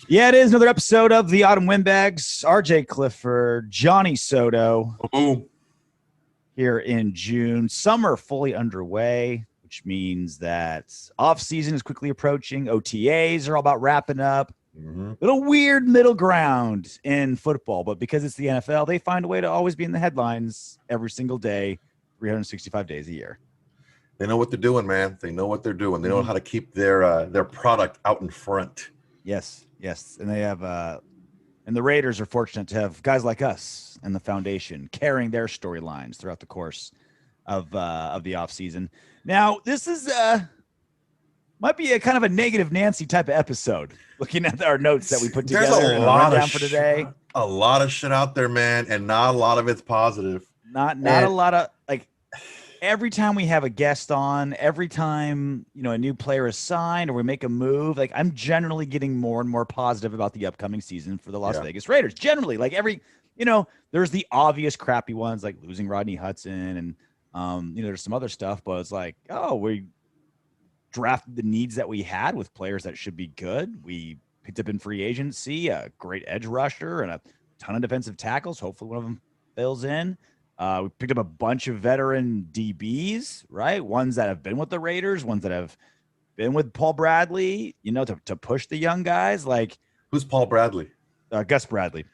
Yeah, it is another episode of the Autumn Windbags. RJ Clifford, Johnny Soto Boom. here in June. Summer fully underway, which means that off-season is quickly approaching. OTAs are all about wrapping up. Little weird middle ground in football, but because it's the NFL, they find a way to always be in the headlines every single day, 365 days a year. They know what they're doing, man. They know what they're doing. They know how to keep their product out in front. Yes. And they have and the Raiders are fortunate to have guys like us and the foundation carrying their storylines throughout the course of the offseason. Now, this is might be a kind of a negative Nancy type of episode, looking at our notes that we put together. There's a lot of for today. A lot of shit out there, man, and not a lot of it's positive. Not a lot of, like, every time we have a guest on, every time, a new player is signed or we make a move, like, I'm generally getting more and more positive about the upcoming season for the Las Vegas Raiders. Generally, like there's the obvious crappy ones like losing Rodney Hudson and, there's some other stuff, but it's like, we drafted the needs that we had with players that should be good. We picked up in free agency a great edge rusher and a ton of defensive tackles. Hopefully one of them fills in. We picked up a bunch of veteran DBs, right? Ones that have been with the Raiders, ones that have been with Paul Bradley, to push the young guys. Like, who's Paul Bradley? Gus Bradley.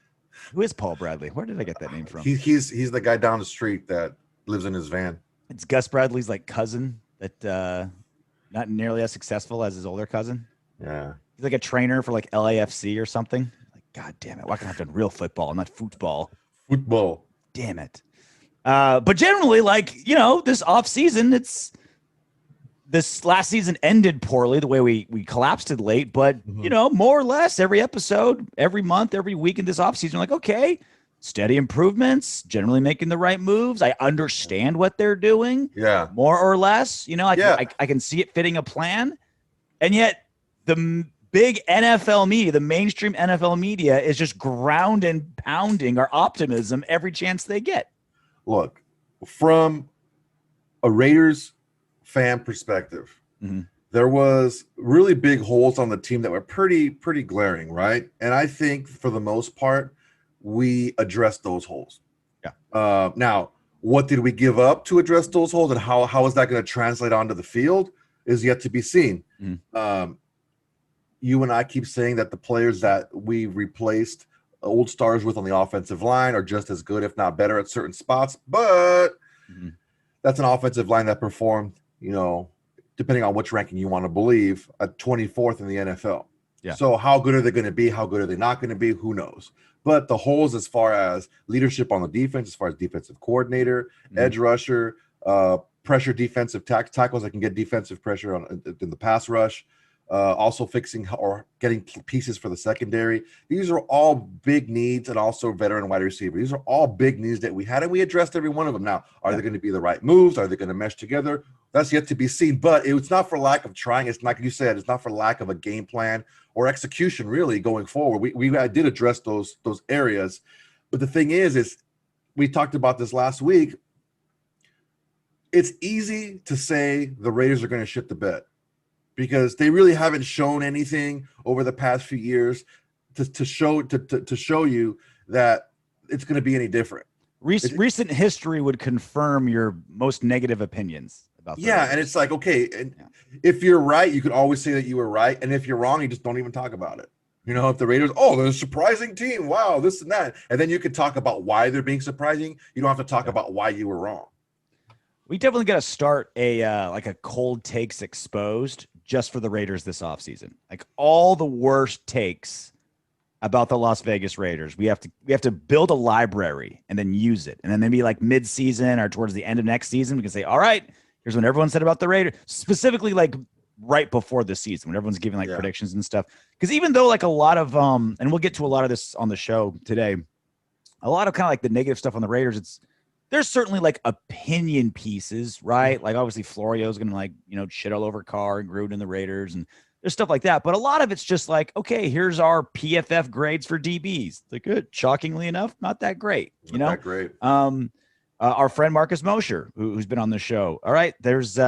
Who is Paul Bradley? Where did I get that name from? He's the guy down the street that lives in his van. It's Gus Bradley's like cousin that not nearly as successful as his older cousin. Yeah. He's like a trainer for like LAFC or something. Like, God damn it. Why can't I have done real football, not football? Football. Damn it. But generally, this offseason, this last season ended poorly the way we collapsed it late. But, more or less every episode, every month, every week in this offseason, like, okay, steady improvements, generally making the right moves. I understand what they're doing. Yeah. More or less, I can see it fitting a plan. And yet the big NFL media, the mainstream NFL media is just ground and pounding our optimism every chance they get. Look, from a Raiders fan perspective, there was really big holes on the team that were pretty glaring, right? And I think for the most part, we addressed those holes. Yeah. Now, what did we give up to address those holes, and how is that going to translate onto the field is yet to be seen. You and I keep saying that the players that we replaced old stars with on the offensive line are just as good, if not better, at certain spots. But that's an offensive line that performed, depending on which ranking you want to believe, at 24th in the NFL. Yeah. So how good are they going to be? How good are they not going to be? Who knows? But the holes as far as leadership on the defense, as far as defensive coordinator, edge rusher, pressure defensive tackles that can get defensive pressure in the pass rush, also fixing or getting pieces for the secondary. These are all big needs, and also veteran wide receiver. These are all big needs that we had, and we addressed every one of them. Now, are they going to be the right moves? Are they going to mesh together? That's yet to be seen, but it's not for lack of trying. It's like you said, it's not for lack of a game plan or execution really going forward. We did address those areas, but the thing is we talked about this last week. It's easy to say the Raiders are going to shit the bed because they really haven't shown anything over the past few years to show you that it's going to be any different. Recent history would confirm your most negative opinions. And it's like, okay, if you're right, you can always say that you were right, and if you're wrong, you just don't even talk about it. If the Raiders, they're a surprising team, wow, this and that, and then you can talk about why they're being surprising. You don't have to talk about why you were wrong. We definitely got to start a cold takes exposed just for the Raiders this offseason. Like all the worst takes about the Las Vegas Raiders. We have to build a library and then use it, and then maybe like mid-season or towards the end of next season, we can say, all right, here's what everyone said about the Raiders, specifically like right before the season when everyone's giving predictions and stuff. Because even though like a lot of and we'll get to a lot of this on the show today, a lot of kind of like the negative stuff on the Raiders, there's certainly like opinion pieces, right? Like obviously Florio's gonna shit all over Carr and Gruden and the Raiders, and there's stuff like that. But a lot of it's just like, okay, here's our PFF grades for DBs. They're good. Shockingly enough, not that great. Not that great. Our friend Marcus Mosher, who's been on the show. All right, there's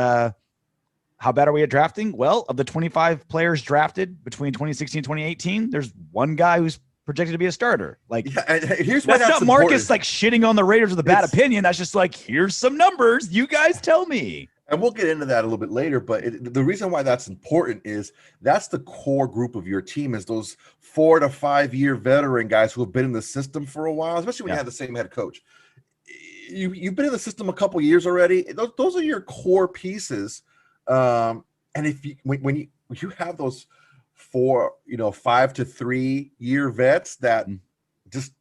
how bad are we at drafting? Well, of the 25 players drafted between 2016 and 2018, there's one guy who's projected to be a starter. Like, yeah, and here's why that's not important. Marcus like shitting on the Raiders with a bad opinion. That's just like, here's some numbers. You guys tell me. And we'll get into that a little bit later. But the reason why that's important is that's the core group of your team is those 4 to 5 year veteran guys who have been in the system for a while, especially when you have the same head coach. You've been in the system a couple years already. Those are your core pieces. And if when you have those 5 to 3 year vets that just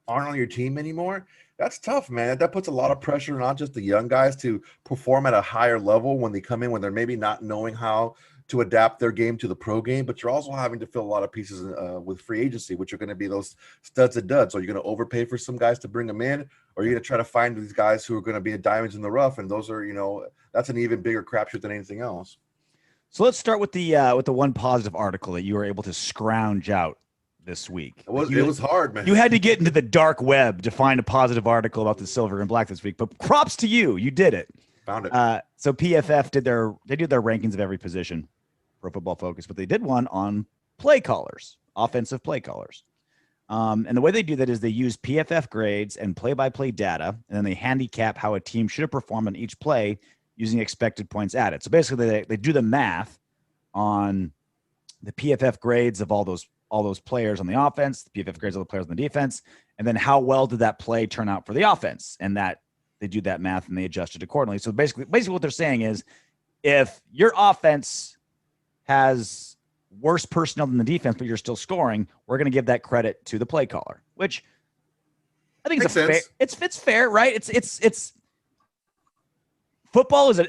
aren't on your team anymore, that's tough, man. That puts a lot of pressure, not just the young guys to perform at a higher level when they come in, when they're maybe not knowing how to adapt their game to the pro game, but you're also having to fill a lot of pieces with free agency, which are going to be those studs and duds. So you're going to overpay for some guys to bring them in, or you're going to try to find these guys who are going to be diamonds in the rough. And those are, that's an even bigger crapshoot than anything else. So let's start with the one positive article that you were able to scrounge out this week. It was hard, man. You had to get into the dark web to find a positive article about the silver and black this week, but props to you. You did it. Found it. So PFF did their rankings of every position for Football Focus, but they did one on play callers, offensive play callers. And the way they do that is they use PFF grades and play-by-play data, and then they handicap how a team should have performed on each play using expected points added. So basically they do the math on the PFF grades of all those players on the offense, the PFF grades of the players on the defense, and then how well did that play turn out for the offense? And that they do that math and they adjust it accordingly. So basically what they're saying is if your offense has worse personnel than the defense, but you're still scoring, we're going to give that credit to the play caller, which I think it's fair, right? It's football is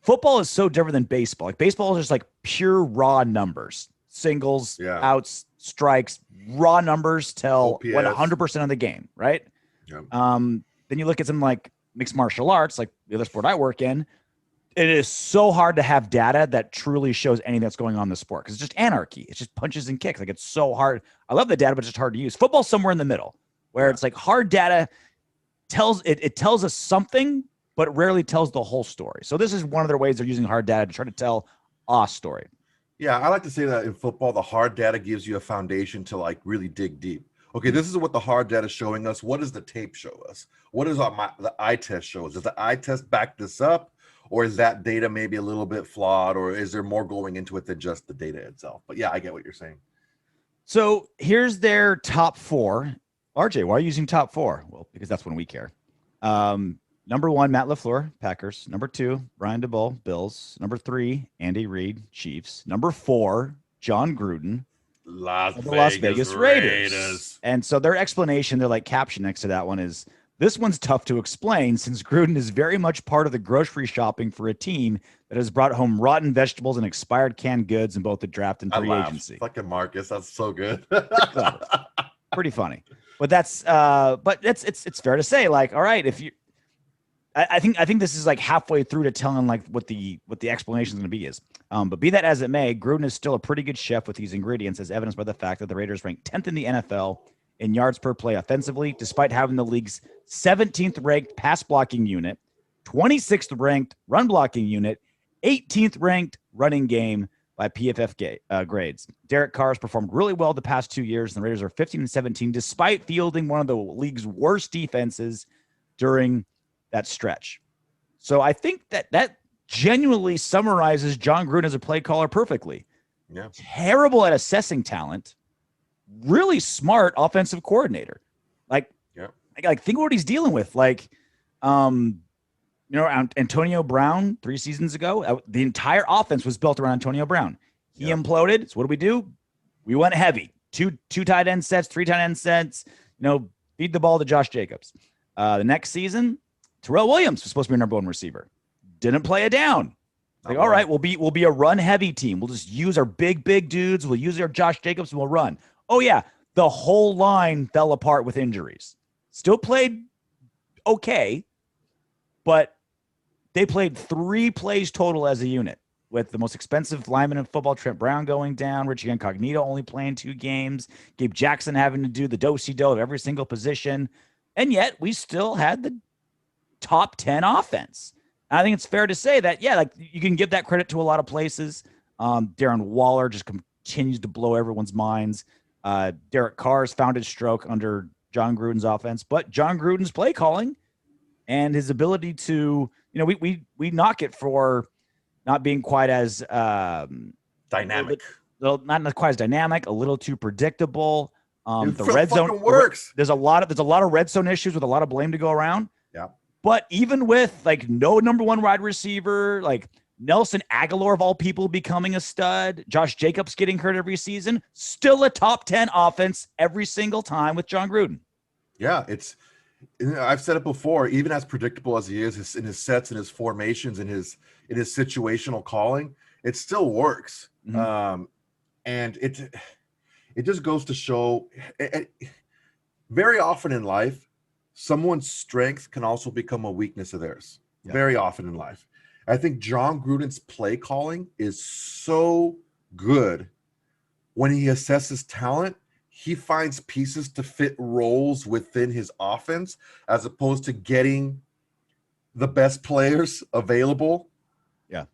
football is so different than baseball. Like baseball is just like pure raw numbers. Singles, outs, strikes, raw numbers tell 100% of the game, right? Yep. Then you look at something like mixed martial arts, like the other sport I work in. It is so hard to have data that truly shows anything that's going on in the sport because it's just anarchy. It's just punches and kicks. Like it's so hard. I love the data, but it's just hard to use. Football's somewhere in the middle where it's like hard data tells us something, but rarely tells the whole story. So this is one of their ways they're using hard data to try to tell a story. Yeah, I like to say that in football, the hard data gives you a foundation to like really dig deep. Okay, this is what the hard data is showing us. What does the tape show us? What does the eye test show us? Does the eye test back this up? Or is that data maybe a little bit flawed? Or is there more going into it than just the data itself? But yeah, I get what you're saying. So here's their top 4. RJ, why are you using top 4? Well, because that's when we care. Number 1, Matt LaFleur, Packers. Number 2, Brian DeBull, Bills. Number 3, Andy Reid, Chiefs. Number 4, Jon Gruden, the Las Vegas Raiders. And so their explanation, their like caption next to that one is, this one's tough to explain since Gruden is very much part of the grocery shopping for a team that has brought home rotten vegetables and expired canned goods in both the draft and free agency. Fucking Marcus, that's so good. Pretty funny. But it's fair to say, like, all right, if you I think this is like halfway through to telling like what the explanation is going to be is. But be that as it may, Gruden is still a pretty good chef with these ingredients, as evidenced by the fact that the Raiders ranked 10th in the NFL in yards per play offensively, despite having the league's 17th ranked pass blocking unit, 26th ranked run blocking unit, 18th ranked running game by PFF grades. Derek Carr has performed really well the past 2 years, and the Raiders are 15-17, despite fielding one of the league's worst defenses during that stretch. So I think that genuinely summarizes Jon Gruden as a play caller perfectly. Yeah. Terrible at assessing talent, really smart offensive coordinator. Like think of what he's dealing with. Like, Antonio Brown 3 seasons ago, the entire offense was built around Antonio Brown. He imploded. So what do? We went heavy. Two tight end sets, 3 tight end sets, feed the ball to Josh Jacobs. The next season, Terrell Williams was supposed to be our number 1 receiver. Didn't play it down. Like, all right, we'll be a run heavy team. We'll just use our big dudes. We'll use our Josh Jacobs and we'll run. Oh yeah, the whole line fell apart with injuries. Still played okay, but they played 3 plays total as a unit, with the most expensive lineman in football, Trent Brown, going down, Richie Incognito only playing 2 games, Gabe Jackson having to do the do-si-do of every single position, and yet we still had the top 10 offense. I think it's fair to say that, yeah, like you can give that credit to a lot of places. Darren Waller just continues to blow everyone's minds. Derek Carr's found his stroke under Jon Gruden's offense, but Jon Gruden's play calling and his ability to, we knock it for not being quite as dynamic, not quite as dynamic, a little too predictable. The red zone works. There's a lot of red zone issues with a lot of blame to go around. Yeah. But even with like no number one wide receiver, like Nelson Aguilar of all people becoming a stud, Josh Jacobs getting hurt every season, still a top 10 offense every single time with Jon Gruden. Yeah, I've said it before, even as predictable as he is in his sets and his formations and his situational calling, it still works. Mm-hmm. And it just goes to show very often in life, someone's strength can also become a weakness of theirs. Yeah. Very often in life. I think Jon Gruden's play calling is so good when he assesses talent. He finds pieces to fit roles within his offense as opposed to getting the best players available. Yeah.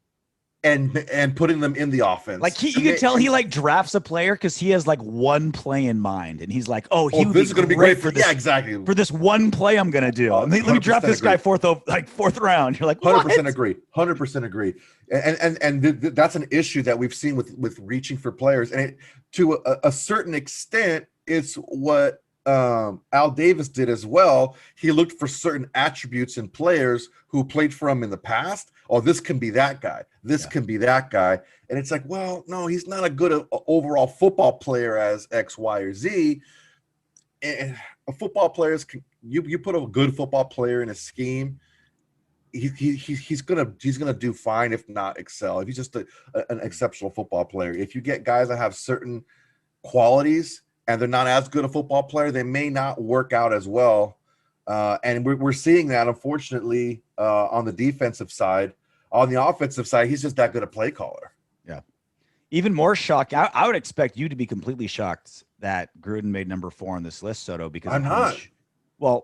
And putting them in the offense. Like you can tell he like drafts a player because he has like one play in mind, and he's like, "Oh, this is going to be great for this. Yeah, exactly. For this one play, I'm going to do. Let me draft this guy fourth round." You're like, 100% agree. 100% agree. And that's an issue that we've seen with reaching for players, and to a certain extent, it's what Al Davis did as well. He looked for certain attributes in players who played for him in the past. Oh, this can be that guy. This can be that guy. And it's like, well, no, he's not a good overall football player as X, Y, or Z. And a football player is you put a good football player in a scheme, he's gonna do fine, if not excel. If he's just an exceptional football player. If you get guys that have certain qualities and they're not as good a football player, they may not work out as well. And we're seeing that, unfortunately, on the defensive side. On the offensive side, he's just that good a play caller. Yeah. Even more shocked. I would expect you to be completely shocked that Gruden made number 4 on this list, Soto, because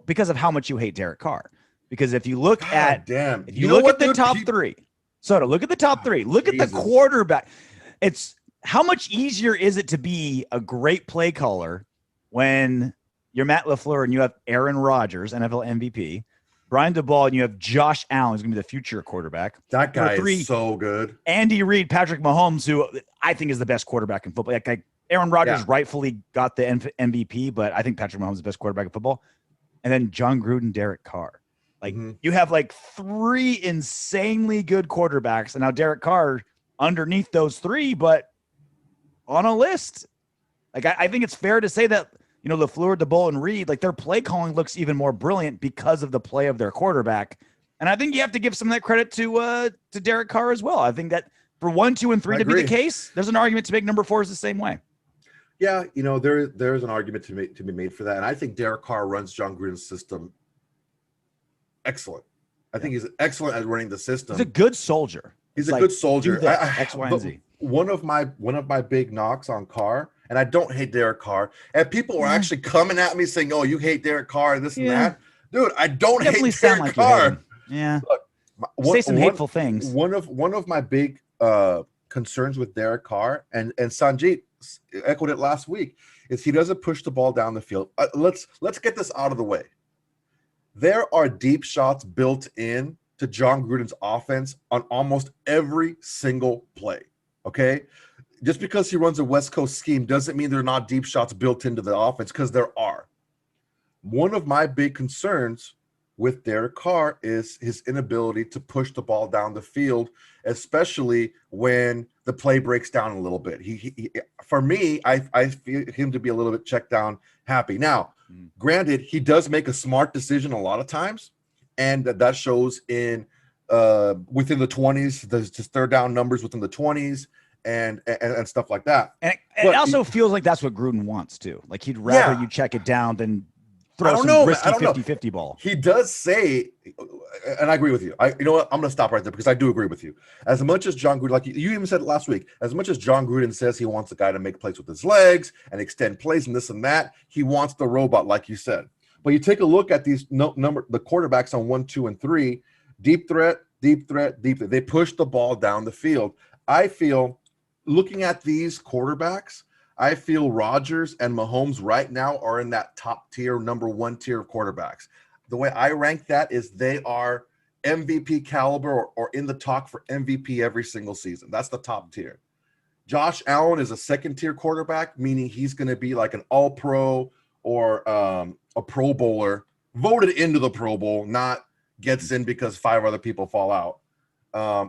because of how much you hate Derek Carr. Because if you look at the top 3, Soto, look at the top 3. Look at the quarterback. It's how much easier is it to be a great play caller when you're Matt LaFleur and you have Aaron Rodgers, NFL MVP, Brian DeBall, and you have Josh Allen, who's going to be the future quarterback. That guy is so good. Andy Reid, Patrick Mahomes, who I think is the best quarterback in football. Like Aaron Rodgers rightfully got the MVP, but I think Patrick Mahomes is the best quarterback in football. And then Jon Gruden, Derek Carr. Like you have like 3 insanely good quarterbacks, and now Derek Carr underneath those 3, but on a list. Like I think it's fair to say that LaFleur, DeBoll, and Reed, like their play calling looks even more brilliant because of the play of their quarterback. And I think you have to give some of that credit to Derek Carr as well. I think that for 1, 2, and 3 to be the case, there's an argument to make number 4 is the same way. Yeah, there's an argument to be made for that. And I think Derek Carr runs Jon Gruden's system excellent. I think he's excellent at running the system. He's a good soldier. He's a good soldier. X, Y, and Z. One of my big knocks on Carr, and I don't hate Derek Carr, and people were actually coming at me saying, "Oh, you hate Derek Carr and this and that." Dude, I don't hate Derek Carr. Yeah. Look, say some hateful things. One of my big concerns with Derek Carr, and Sanjit echoed it last week, is he doesn't push the ball down the field. Let's get this out of the way. There are deep shots built in to Jon Gruden's offense on almost every single play. Okay, just because he runs a West Coast scheme doesn't mean there are not deep shots built into the offense, because there are. One of my big concerns with Derek Carr is his inability to push the ball down the field, especially when the play breaks down a little bit. He for me, I feel him to be a little bit check down happy. Now, granted, he does make a smart decision a lot of times, and that shows in within the 20s, there's just third down numbers within the 20s and stuff like that. And it also feels like that's what Gruden wants too. Like he'd rather you check it down than throw some risky 50-50 ball. He does say, and I agree with you. You know what? I'm going to stop right there because I do agree with you. As much as Jon Gruden, like you even said it last week, as much as Jon Gruden says he wants a guy to make plays with his legs and extend plays and this and that, he wants the robot, like you said. But you take a look at these the quarterbacks on 1, 2, and 3, deep threat, Deep threat, deep. They push the ball down the field. I feel, looking at these quarterbacks, I feel Rodgers and Mahomes right now are in that top tier, number 1 tier of quarterbacks. The way I rank that is they are MVP caliber or in the talk for MVP every single season. That's the top tier. Josh Allen is a second tier quarterback, meaning he's going to be like an all pro or a pro bowler, voted into the Pro Bowl, not gets in because 5 other people fall out.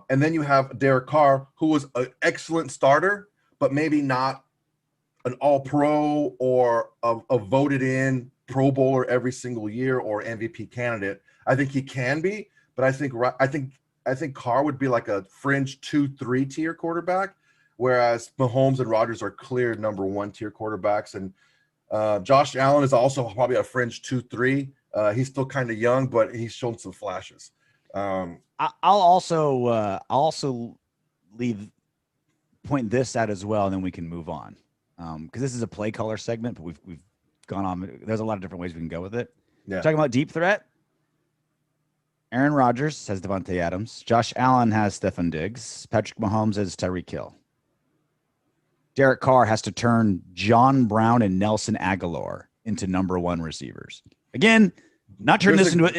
And then you have Derek Carr, who was an excellent starter, but maybe not an all pro or a voted in Pro Bowler every single year or MVP candidate. I think he can be, but I think Carr would be like a fringe 2-3 tier quarterback, whereas Mahomes and Rodgers are clear number 1 tier quarterbacks. And Josh Allen is also probably a fringe 2-3. He's still kind of young, but he's shown some flashes. I'll also point this out as well, and then we can move on. Because this is a play color segment, but we've gone on. There's a lot of different ways we can go with it. Yeah. Talking about deep threat, Aaron Rodgers has Devontae Adams. Josh Allen has Stefan Diggs. Patrick Mahomes has Tyreek Hill. Derek Carr has to turn John Brown and Nelson Aguilar into number 1 receivers. Again, not turn this into a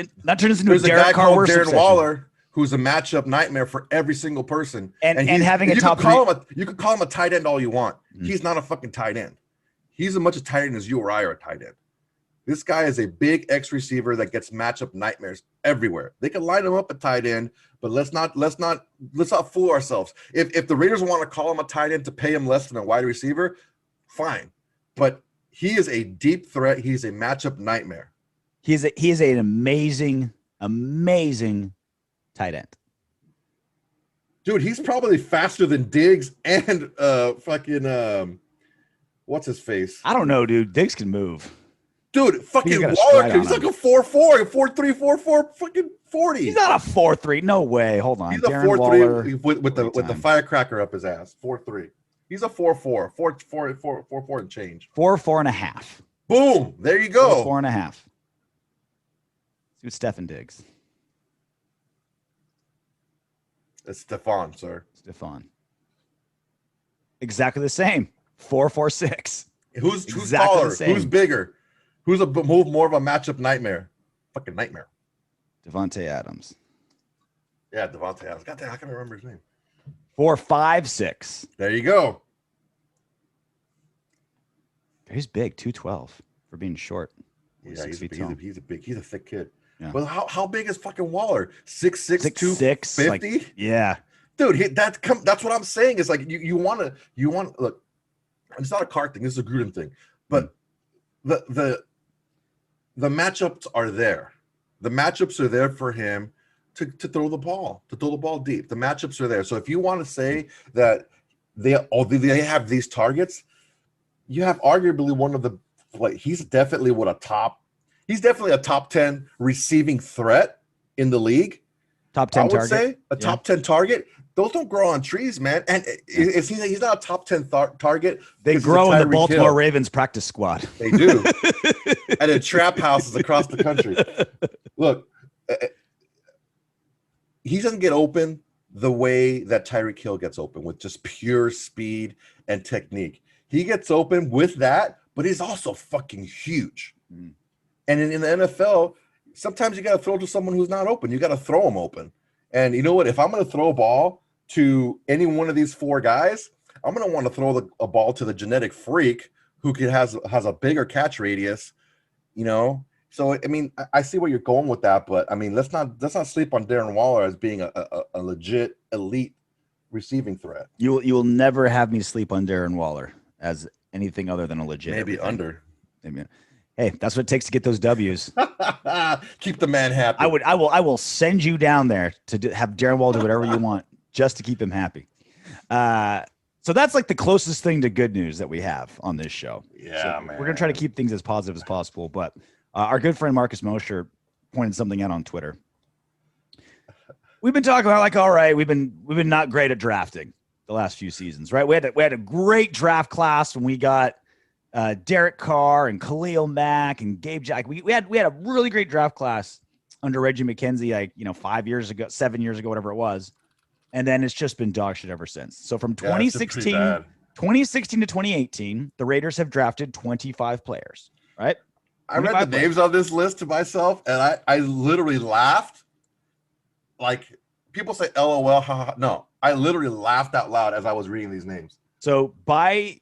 Derek Carr worst Darren obsession. Waller, who's a matchup nightmare for every single person. And having a top you could call him a tight end all you want. Mm-hmm. He's not a fucking tight end. He's as much a tight end as you or I are a tight end. This guy is a big X receiver that gets matchup nightmares everywhere. They can line him up at tight end, but let's not fool ourselves. If the Raiders want to call him a tight end to pay him less than a wide receiver, fine. But he is a deep threat. He's a matchup nightmare. He is an amazing tight end. Dude, he's probably faster than Diggs and what's his face? I don't know, dude. Diggs can move. Dude, fucking Waller, he's like a 4.4, 4.3, 4.4, fucking 40. He's not a 4.3. No way. Hold on. He's Darren a 4.3 with the firecracker up his ass. 4.3. He's a 4.4, 4.4 and change. 4.5. Boom. There you go. 4.5. Let's do Stefan Diggs. It's Stephon, sir. Stephon. Exactly the same. 4.46. Who's exactly taller? Who's bigger? Who's more of a matchup nightmare? Fucking nightmare. Devontae Adams. Yeah, Devontae Adams. God damn, I can't remember his name. 4.56. There you go. He's big, 212 for being short. Yeah, he's a thick kid. Yeah. Well, how big is fucking Waller? 6'6", 250? Like, yeah. Dude, that's what I'm saying. Is like you want look, it's not a card thing, this is a Gruden thing. But the matchups are there. The matchups are there for him to throw the ball deep. The matchups are there. So if you want to say that they have these targets, you have arguably one of the he's definitely a top 10 receiving threat in the league. Top 10 target. I would say a top 10 target. Those don't grow on trees, man. And he's not a top 10 target. They grow in the Baltimore Ravens practice squad. They do. And in trap houses across the country. Look, he doesn't get open the way that Tyreek Hill gets open with just pure speed and technique. He gets open with that, but he's also fucking huge. Mm. And in the NFL, sometimes you got to throw to someone who's not open. You got to throw them open. And you know what? If I'm going to throw a ball to any one of these 4 guys, I'm going to want to throw a ball to the genetic freak who has a bigger catch radius, you know? So, I mean, I see where you're going with that, but I mean, let's not sleep on Darren Waller as being a legit elite receiving threat. You will never have me sleep on Darren Waller as anything other than a legit. Maybe under. Maybe. Hey, that's what it takes to get those W's. Keep the man happy. I will send you down there to have Darren Waller do whatever you want just to keep him happy. So that's like the closest thing to good news that we have on this show. Yeah, so man. We're going to try to keep things as positive as possible. But our good friend Marcus Mosher pointed something out on Twitter. We've been talking about all right, we've been not great at drafting the last few seasons, right? We had a great draft class when we got Derek Carr and Khalil Mack and Gabe Jack. We had a really great draft class under Reggie McKenzie, like, 5 years ago, 7 years ago, whatever it was. And then it's just been dog shit ever since. So from Yeah, it's been pretty bad. 2016 to 2018, the Raiders have drafted 25 players, right? I read the names on this list to myself, and I literally laughed. Like, people say LOL, haha. No, I literally laughed out loud as I was reading these names. So by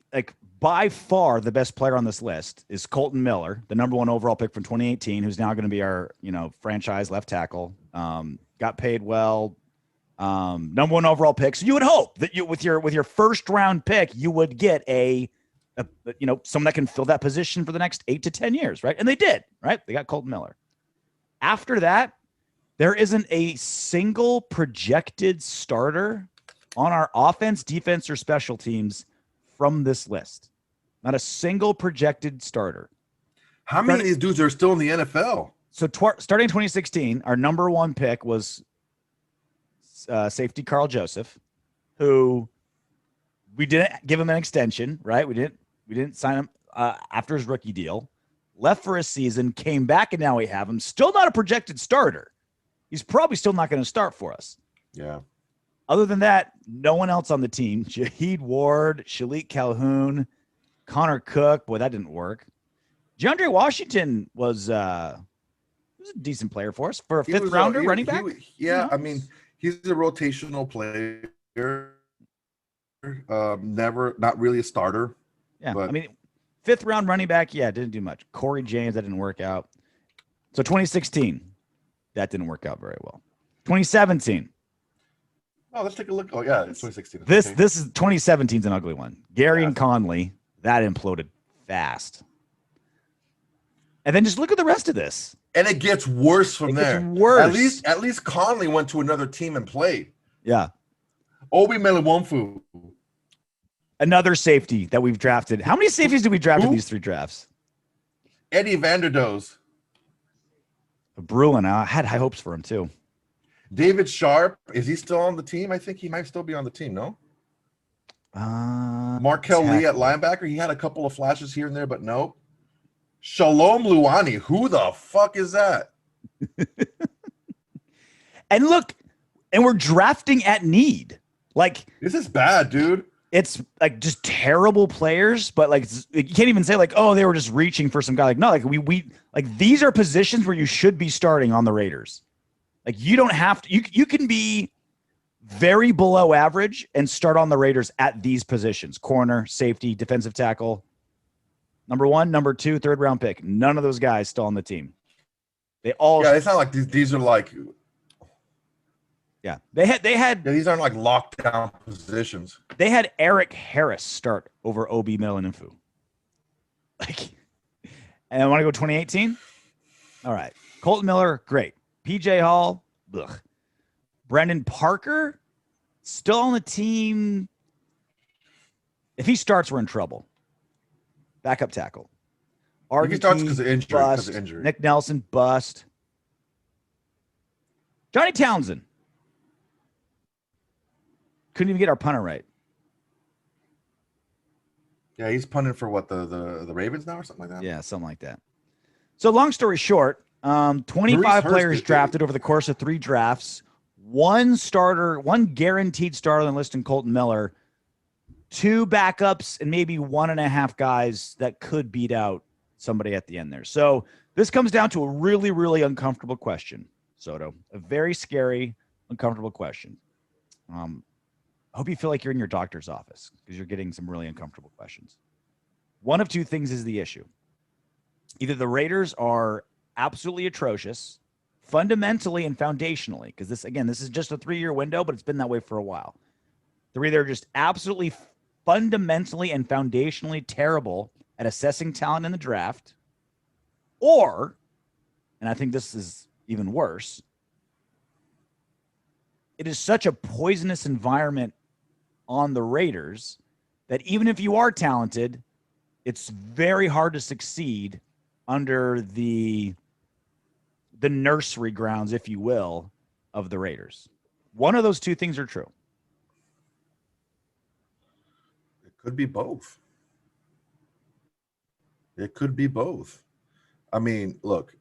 far the best player on this list is Colton Miller, the number 1 overall pick from 2018, who's now going to be our, franchise left tackle. Got paid well. Number 1 overall pick. So you would hope that you, with your first round pick, you would get a someone that can fill that position for the next 8 to 10 years, right? And they did, right? They got Colton Miller. After that, there isn't a single projected starter on our offense, defense, or special teams from this list. Not a single projected starter. How many of these dudes are still in the NFL? So starting in 2016, our number 1 pick was safety Carl Joseph, who we didn't give him an extension, right? We didn't sign him after his rookie deal. Left for a season, came back, and now we have him. Still not a projected starter. He's probably still not going to start for us. Yeah. Other than that, no one else on the team. Shaheed Ward, Shalik Calhoun, Connor Cook. Boy, that didn't work. DeAndre Washington was a decent player for us for a fifth rounder running back. I mean, he's a rotational player. Not really a starter. Yeah, but... I mean, 5th round running back. Yeah, didn't do much. Corey James, that didn't work out. So 2016, that didn't work out very well. 2017. Oh, let's take a look. Oh, yeah, it's 2016. This is 2017's an ugly one. Gary and Conley, that imploded fast. And then just look at the rest of this. And it gets worse from there. Worse. At least Conley went to another team and played. Yeah. Obi Meliwonfu. Another safety that we've drafted. How many safeties did we draft in these 3 drafts? Eddie Vanderdoes. Bruin. I had high hopes for him too. David Sharp, is he still on the team? I think he might still be on the team, no? Markel Lee at linebacker. He had a couple of flashes here and there, but nope. Shalom Luani. Who the fuck is that? And look, and we're drafting at need. Like, this is bad, dude. It's like just terrible players, but like you can't even say like, oh, they were just reaching for some guy. Like, no, like we like these are positions where you should be starting on the Raiders. Like, you don't have to. You can be very below average and start on the Raiders at these positions: corner, safety, defensive tackle. Number 1, number 2, 3rd round pick. None of those guys still on the team. They all. Yeah, it's not like these are like. Yeah, they had. Yeah, these aren't like lockdown positions. They had Eric Harris start over Obi Meliwonfu. Like, and I want to go 2018. All right, Colton Miller, great. PJ Hall, ugh. Brendan Parker, still on the team. If he starts, we're in trouble. Backup tackle. If he starts because of injury. Nick Nelson, bust. Johnny Townsend. Couldn't even get our punter right. Yeah, he's punting for what, the Ravens now or something like that? Yeah, something like that. So long story short, 25 players drafted over the course of 3 drafts. 1 starter, 1 guaranteed starter on the list in Colton Miller. 2 backups and maybe 1.5 guys that could beat out somebody at the end there. So this comes down to a really, really uncomfortable question, Soto. A very scary, uncomfortable question. I hope you feel like you're in your doctor's office because you're getting some really uncomfortable questions. One of 2 things is the issue. Either the Raiders are absolutely atrocious, fundamentally and foundationally, because this is just a 3-year window, but it's been that way for a while. They're either just absolutely fundamentally and foundationally terrible at assessing talent in the draft, or, and I think this is even worse, it is such a poisonous environment on the Raiders that even if you are talented, it's very hard to succeed under the nursery grounds, if you will, of the Raiders. One of those 2 things are true. It could be both. It could be both. I mean, look,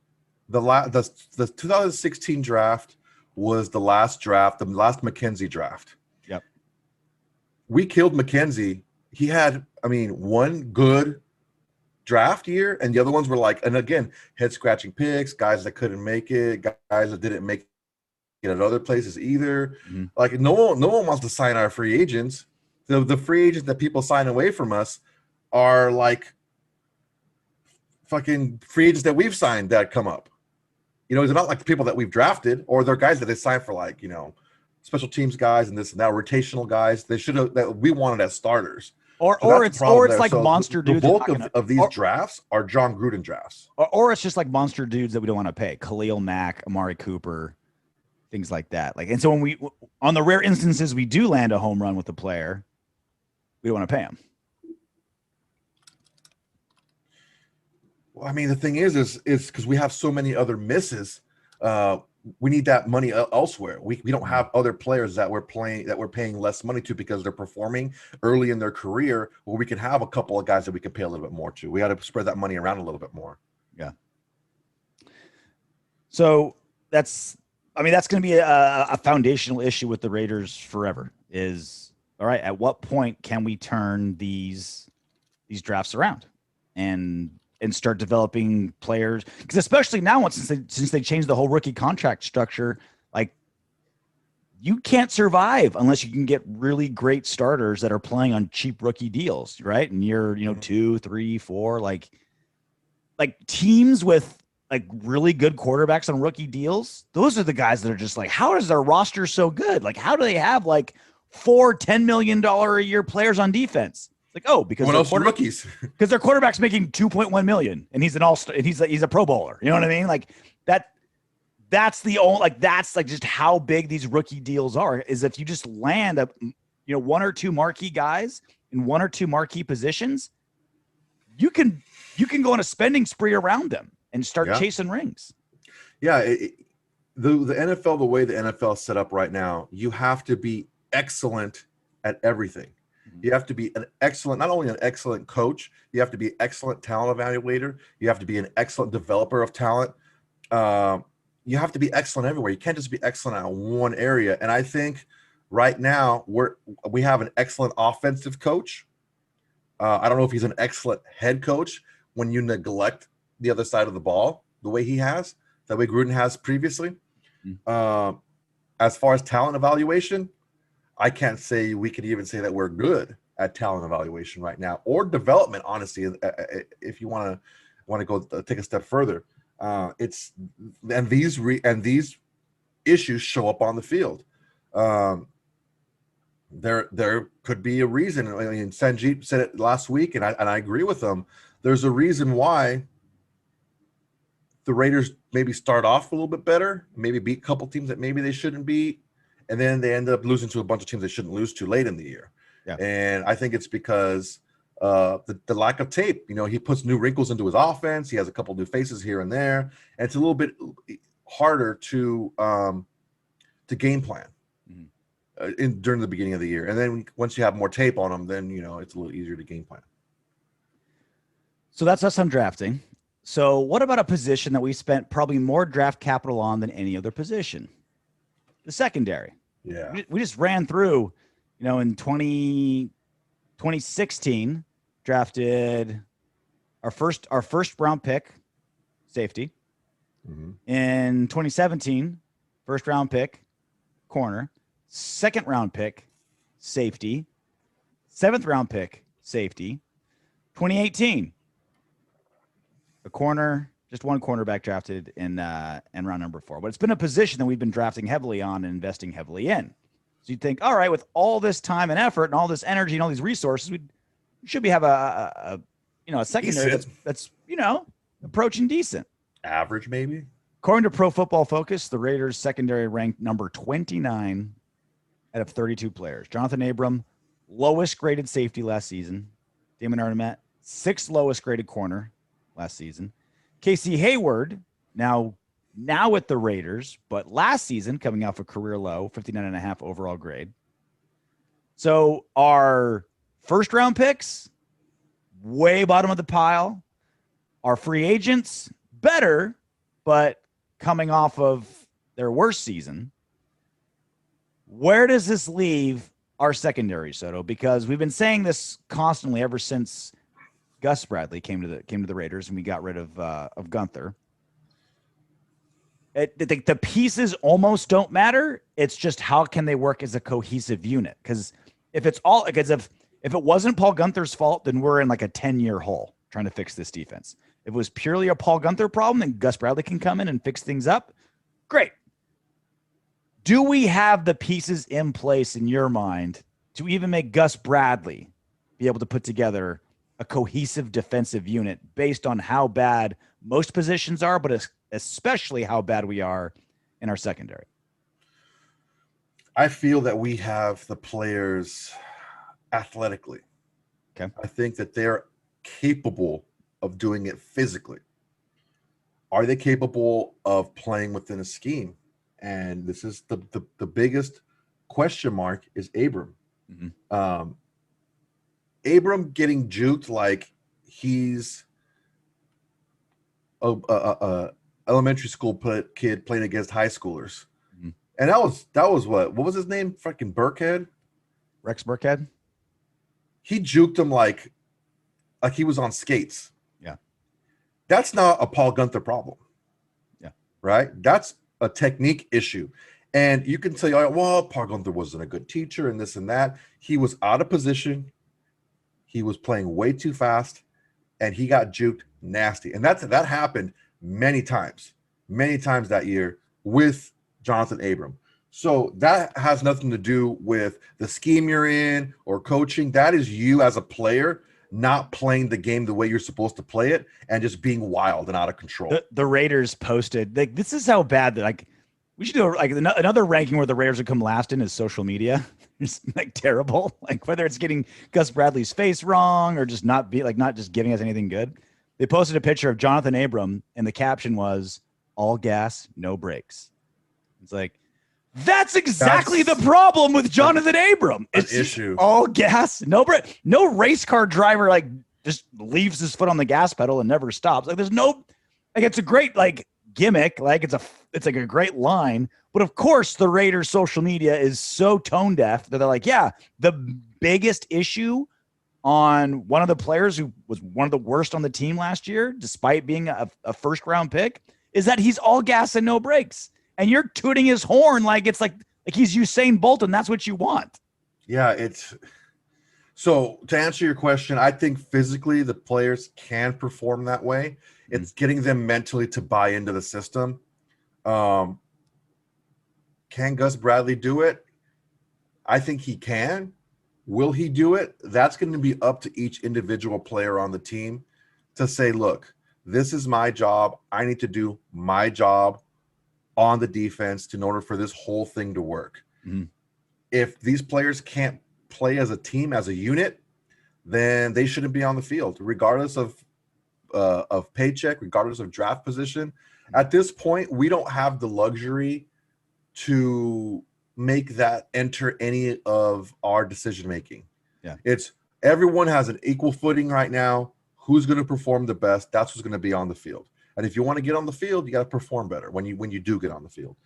the 2016 draft was the last McKenzie draft. Yep. We killed McKenzie. He had, one good draft year, and the other ones were like, and again, head scratching picks, guys that couldn't make it, guys that didn't make it at other places either. Mm-hmm. Like no one wants to sign our free agents. The free agents that people sign away from us are like fucking free agents that we've signed that come up. They're not like the people that we've drafted, or they're guys that they signed for like, special teams guys and this and that, rotational guys. They should have that we wanted as starters. Or it's like so monster dudes. The bulk of these drafts are Jon Gruden drafts. Or it's just like monster dudes that we don't want to pay. Khalil Mack, Amari Cooper, things like that. And so when on the rare instances we do land a home run with a player, we don't want to pay him. Well, the thing is because we have so many other misses. We need that money elsewhere. We don't have other players that we're paying less money to because they're performing early in their career, where we can have a couple of guys that we can pay a little bit more to. We got to spread that money around a little bit more. Yeah. So that's going to be a foundational issue with the Raiders forever. Is all right. At what point can we turn these drafts around and start developing players? Because especially now, since they changed the whole rookie contract structure, like you can't survive unless you can get really great starters that are playing on cheap rookie deals, right? And you're 2, 3, 4, like teams with like really good quarterbacks on rookie deals. Those are the guys that are just like, how is their roster so good? Like, how do they have like 4 $10 million a year players on defense? Like, because what else are rookies? Because their quarterback's making $2.1 million and he's an all-star and he's a Pro Bowler. You know what I mean? Like that's the only, like, that's like just how big these rookie deals are, is if you just land one or two marquee guys in one or two marquee positions, you can go on a spending spree around them and start chasing rings. Yeah. The NFL, the way the NFL is set up right now, you have to be excellent at everything. You have to be not only an excellent coach, you have to be an excellent talent evaluator. You have to be an excellent developer of talent. You have to be excellent everywhere. You can't just be excellent at one area. And I think right now we have an excellent offensive coach. I don't know if he's an excellent head coach when you neglect the other side of the ball the way Gruden has previously. As far as talent evaluation, I can't say we could even say that we're good at talent evaluation right now, or development. Honestly, if you want to go take a step further, these issues show up on the field. There could be a reason. Sanjeet said it last week, and I agree with him. There's a reason why the Raiders maybe start off a little bit better, maybe beat a couple teams that maybe they shouldn't beat, and then they end up losing to a bunch of teams they shouldn't lose to late in the year. Yeah. And I think it's because the lack of tape. He puts new wrinkles into his offense. He has a couple new faces here and there, and it's a little bit harder to game plan during the beginning of the year. And then once you have more tape on them, then it's a little easier to game plan. So that's us on drafting. So what about a position that we spent probably more draft capital on than any other position? The secondary. Yeah. We just ran through, in 2016, drafted our first round pick, safety. Mm-hmm. In 2017, first round pick, corner. Second round pick, safety. Seventh round pick, safety. 2018, a corner. Just one cornerback drafted in round number 4. But it's been a position that we've been drafting heavily on and investing heavily in. So you'd think, all right, with all this time and effort and all this energy and all these resources, we should have a secondary that's approaching decent. Average, maybe. According to Pro Football Focus, the Raiders secondary ranked number 29 out of 32 players. Jonathan Abram, lowest graded safety last season. Damon Arnett, 6th lowest graded corner last season. Casey Hayward, now with the Raiders, but last season coming off a career low, 59.5 overall grade. So our first round picks, way bottom of the pile. Our free agents, better, but coming off of their worst season. Where does this leave our secondary, Soto? Because we've been saying this constantly ever since Gus Bradley came to the Raiders and we got rid of Gunther. The pieces almost don't matter. It's just how can they work as a cohesive unit? Because if it wasn't Paul Gunther's fault, then we're in like a 10-year hole trying to fix this defense. If it was purely a Paul Gunther problem, then Gus Bradley can come in and fix things up. Great. Do we have the pieces in place in your mind to even make Gus Bradley be able to put together a cohesive defensive unit based on how bad most positions are, but especially how bad we are in our secondary? I feel that we have the players athletically. Okay. I think that they're capable of doing it physically. Are they capable of playing within a scheme? And this is the biggest question mark is Abram. Mm-hmm. Abram getting juked like he's a elementary school kid playing against high schoolers. Mm-hmm. And that was what was his name? Fucking Burkhead? Rex Burkhead? He juked him like he was on skates. Yeah. That's not a Paul Gunther problem. Yeah. Right? That's a technique issue. And you can say, oh, well, Paul Gunther wasn't a good teacher and this and that. He was out of position. He was playing way too fast, and he got juked nasty. And that happened many times that year with Jonathan Abram. So that has nothing to do with the scheme you're in or coaching. That is you as a player not playing the game the way you're supposed to play it and just being wild and out of control. The Raiders posted, like, this is how bad that, like, we should do like another ranking where the Raiders would come last in is social media. It's like terrible. Like whether it's getting Gus Bradley's face wrong or just not just giving us anything good. They posted a picture of Jonathan Abram and the caption was all gas, no brakes. It's like, that's exactly the problem with Jonathan Abram. It's an issue. All gas, no brake. No race car driver like just leaves his foot on the gas pedal and never stops. Like there's no, like it's a great like gimmick, like it's like a great line. But of course, the Raiders' social media is so tone deaf that they're like, yeah, the biggest issue on one of the players who was one of the worst on the team last year, despite being a first round pick, is that he's all gas and no brakes. And you're tooting his horn like it's like he's Usain Bolt, and that's what you want. Yeah, so to answer your question, I think physically the players can perform that way. It's getting them mentally to buy into the system. Can Gus Bradley do it? I think he can. Will he do it? That's going to be up to each individual player on the team to say, look, this is my job. I need to do my job on the defense in order for this whole thing to work. Mm-hmm. If these players can't play as a team, as a unit, then they shouldn't be on the field, regardless of paycheck, regardless of draft position. At this point, we don't have the luxury to make that enter any of our decision making. Yeah, it's everyone has an equal footing right now. Who's going to perform the best? That's who's going to be on the field. And if you want to get on the field, you got to perform better when you do get on the field.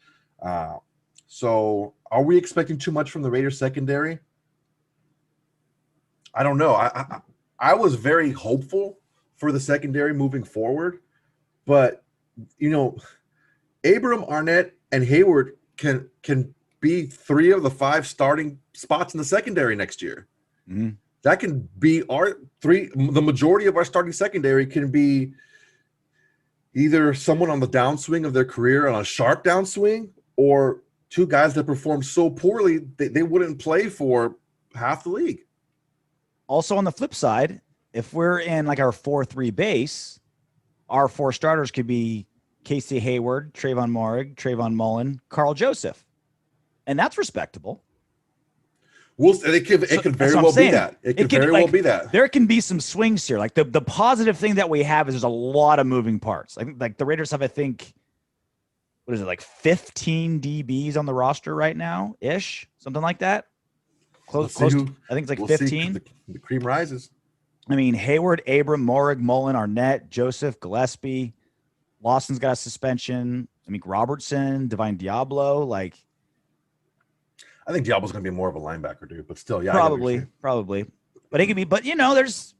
So are we expecting too much from the Raiders secondary? I don't know. I was very hopeful for the secondary moving forward, but Abram, Arnett, and Hayward can be 3 of the 5 starting spots in the secondary next year. Mm-hmm. That can be our 3. The majority of our starting secondary can be either someone on the downswing of their career on a sharp downswing, or 2 guys that performed so poorly they wouldn't play for half the league. Also on the flip side, if we're in like our 4-3 base, our 4 starters could be Casey Hayward, Trayvon Moehrig, Trayvon Mullen, Carl Joseph. And that's respectable. It could very well be that. It could very well be that. There can be some swings here. Like the positive thing that we have is there's a lot of moving parts. Like the Raiders have, I think, what is it, like 15 DBs on the roster right now, ish, something like that. Close to, I think it's like 15. The cream rises. I mean, Hayward, Abram, Moehrig, Mullen, Arnett, Joseph, Gillespie, Lawson's got a suspension. I mean, Robertson, Divine Diablo, like I think Diablo's going to be more of a linebacker, dude. But still, yeah, probably. But it could be. But there's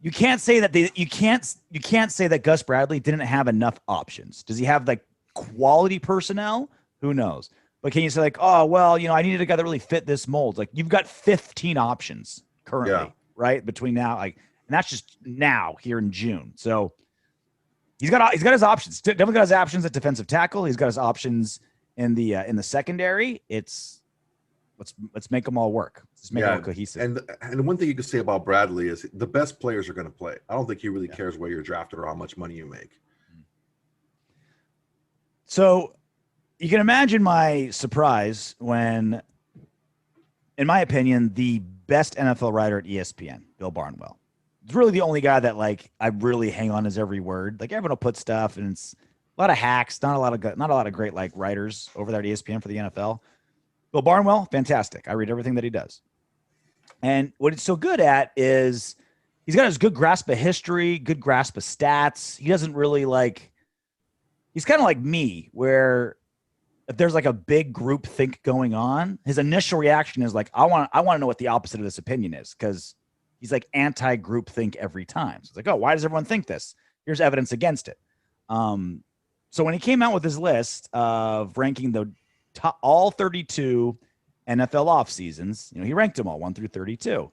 you can't say that you can't say that Gus Bradley didn't have enough options. Does he have like quality personnel? Who knows? But can you say like, oh well, I needed a guy that really fit this mold? Like you've got 15 options currently, right? Between now, and that's just now here in June. So he's got his options. Definitely got his options at defensive tackle. He's got his options in the secondary. Let's make them all work. Let's make it all cohesive. And one thing you can say about Bradley is the best players are going to play. I don't think he really cares where you're drafted or how much money you make. So you can imagine my surprise when, in my opinion, the best NFL writer at ESPN, Bill Barnwell, is really the only guy that like I really hang on his every word. Like everyone will put stuff, and it's a lot of hacks, not a lot of great like writers over there at ESPN for the NFL. Bill Barnwell, fantastic. I read everything that he does. And what he's so good at is he's got his good grasp of history, good grasp of stats. He doesn't really he's kind of like me, where if there's like a big group think going on, his initial reaction is like, I want to know what the opposite of this opinion is, because he's like anti-group think every time. So it's like, oh, why does everyone think this? Here's evidence against it. So when he came out with his list of ranking the all 32 NFL off seasons, he ranked them all 1 through 32,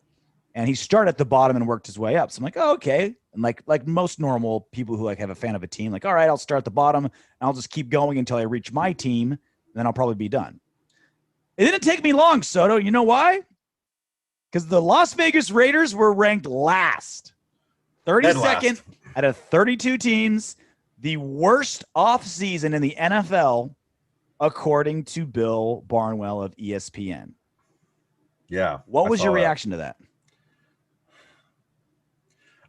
and he started at the bottom and worked his way up. So I'm like, oh, okay. And like most normal people who like have a fan of a team, like, all right, I'll start at the bottom and I'll just keep going until I reach my team, and then I'll probably be done. It didn't take me long, Soto. You know why? Because the Las Vegas Raiders were ranked last, 32nd out of 32 teams, the worst offseason in the NFL, according to Bill Barnwell of ESPN. Yeah. What was your reaction to that?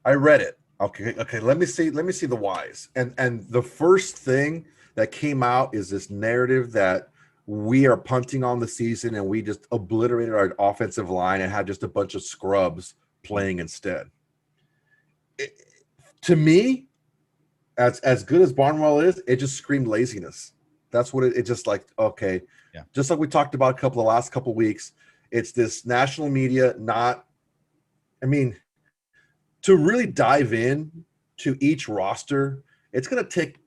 I read it. Okay. Let me see the whys. And the first thing that came out is this narrative that we are punting on the season and we just obliterated our offensive line and had just a bunch of scrubs playing instead. To me, as good as Barnwell is, it just screamed laziness. That's what it just like, okay. Yeah. Just like we talked about the last couple of weeks, it's this national media to really dive in to each roster, it's going to take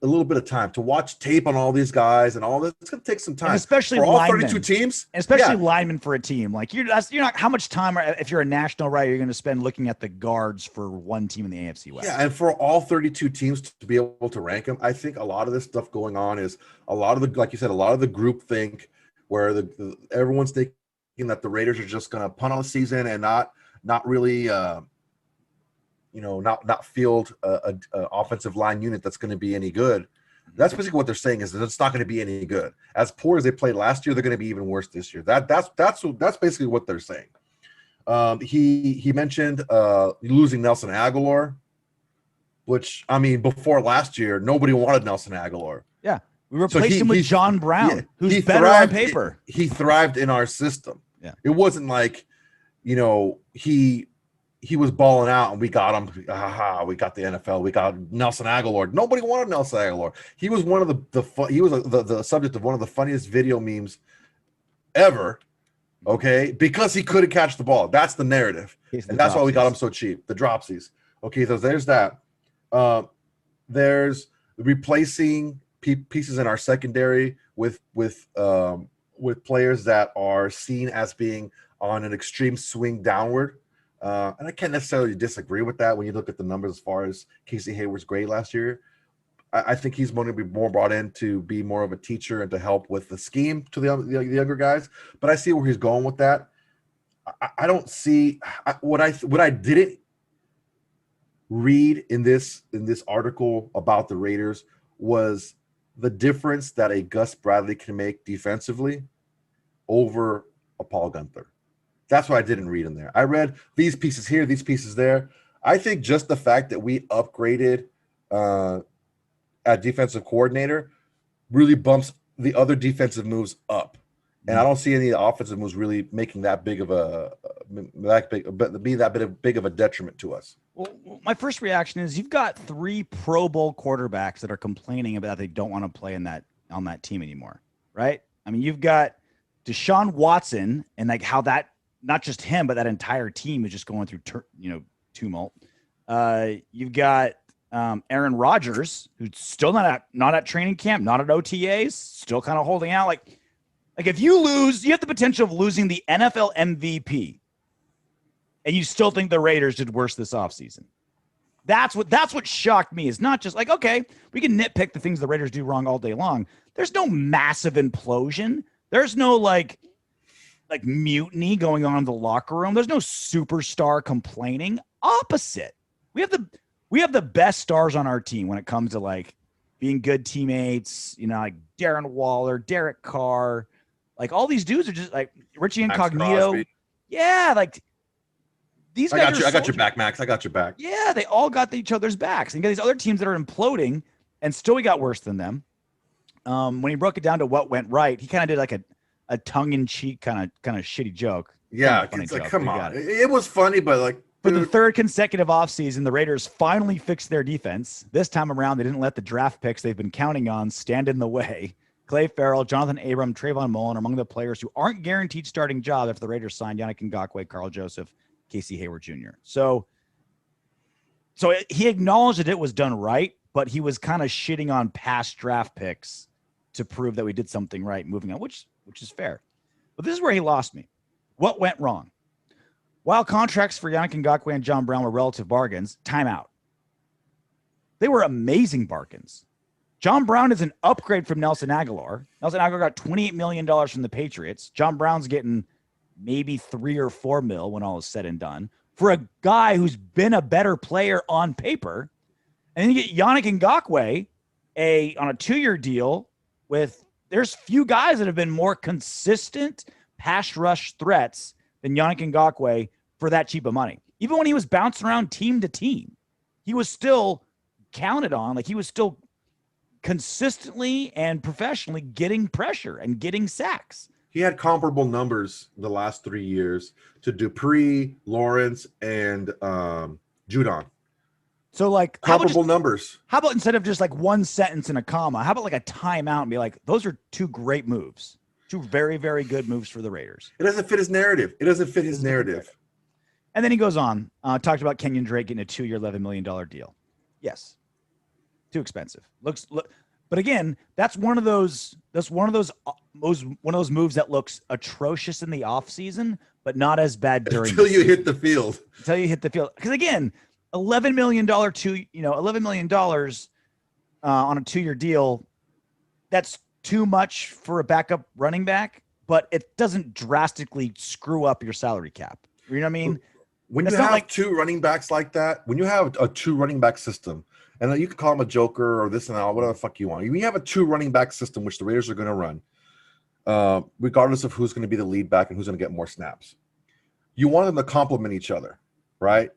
a little bit of time to watch tape on all these guys and all this. It's going to take some time, and especially for all linemen, 32 teams, and especially linemen for a team. Like you're not how much time if you're a national writer you're going to spend looking at the guards for one team in the AFC West. Yeah, and for all 32 teams to be able to rank them, I think a lot of this stuff going on is a lot of the, like you said, a lot of the group think where everyone's thinking that the Raiders are just going to punt on the season and not really. Not field a offensive line unit that's going to be any good. That's basically what they're saying, is that it's not going to be any good. As poor as they played last year, they're going to be even worse this year. That's basically what they're saying. He mentioned losing Nelson Aguilar, which before last year, nobody wanted Nelson Aguilar. Yeah, we replaced him with John Brown, who's better on paper. He thrived in our system. Yeah, it wasn't like he was balling out and we got him. We got the NFL. We got Nelson Aguilar. Nobody wanted Nelson Aguilar. He was one of the subject of one of the funniest video memes ever. Okay, because he couldn't catch the ball. That's the narrative, and that's why we got him so cheap. The dropsies. Okay, so there's that. There's replacing pieces in our secondary with players that are seen as being on an extreme swing downward. And I can't necessarily disagree with that when you look at the numbers as far as Casey Hayward's grade last year. I think he's going to be more brought in to be more of a teacher and to help with the scheme to the younger guys. But I see where he's going with that. I don't see what I didn't read in this article about the Raiders was the difference that a Gus Bradley can make defensively over a Paul Guenther. That's what I didn't read in there. I read these pieces here, these pieces there. I think just the fact that we upgraded at defensive coordinator really bumps the other defensive moves up. And I don't see any of the offensive moves really making that big of a big of a detriment to us. Well, my first reaction is you've got 3 Pro Bowl quarterbacks that are complaining about they don't want to play on that team anymore, right? I mean, you've got Deshaun Watson and like how that, not just him, but that entire team is just going through tumult. You've got Aaron Rodgers, who's still not at training camp, not at OTAs, still kind of holding out. Like if you lose, you have the potential of losing the NFL MVP, and you still think the Raiders did worse this offseason. That's what shocked me. Is not just like, okay, we can nitpick the things the Raiders do wrong all day long. There's no massive implosion. There's no like mutiny going on in the locker room. There's no superstar complaining. Opposite. We have the best stars on our team when it comes to like being good teammates, like Darren Waller, Derek Carr, like all these dudes are just like Richie Incognito. Yeah, like these guys. I got your back, Max. I got your back. Yeah, they all got each other's backs. And you got these other teams that are imploding, and still we got worse than them. When he broke it down to what went right, he kind of did like a tongue-in-cheek kind of shitty joke. Yeah, it's like, come on. It was funny, but like for the third consecutive offseason, the Raiders finally fixed their defense. This time around, they didn't let the draft picks they've been counting on stand in the way. Clay Farrell, Jonathan Abram, Trayvon Mullen are among the players who aren't guaranteed starting jobs after the Raiders signed Yannick Ngakoue, Carl Joseph, Casey Hayward Jr. So he acknowledged that it was done right, but he was kind of shitting on past draft picks to prove that we did something right moving on, which is fair. But this is where he lost me. What went wrong? While contracts for Yannick Ngakoue and John Brown were relative bargains, timeout. They were amazing bargains. John Brown is an upgrade from Nelson Aguilar. Nelson Aguilar got $28 million from the Patriots. John Brown's getting maybe $3 or $4 million when all is said and done for a guy who's been a better player on paper. And then you get Yannick Ngakoue on a 2-year deal with, there's few guys that have been more consistent pass rush threats than Yannick Ngakoue for that cheap of money. Even when he was bouncing around team to team, he was still counted on. Like he was still consistently and professionally getting pressure and getting sacks. He had comparable numbers the last 3 years to Dupree, Lawrence, and Judon. So like comparable numbers. How about instead of just like one sentence and a comma, how about like a timeout and be like, those are 2 great moves. 2 very, very good moves for the Raiders. It doesn't fit his narrative. And then he goes on, talked about Kenyon Drake getting a 2-year, $11 million deal. Yes. Too expensive. But again, that's one of those moves that looks atrocious in the offseason, but not as bad during until you hit the field. Until you hit the field. Because again, $11 million on a 2-year deal, that's too much for a backup running back, but it doesn't drastically screw up your salary cap. You know what I mean? When you have 2 running backs like that, when you have a 2 running back system, and you can call him a joker or this and that, whatever the fuck you want. When you have a 2 running back system, which the Raiders are going to run, regardless of who's going to be the lead back and who's going to get more snaps, you want them to complement each other, right?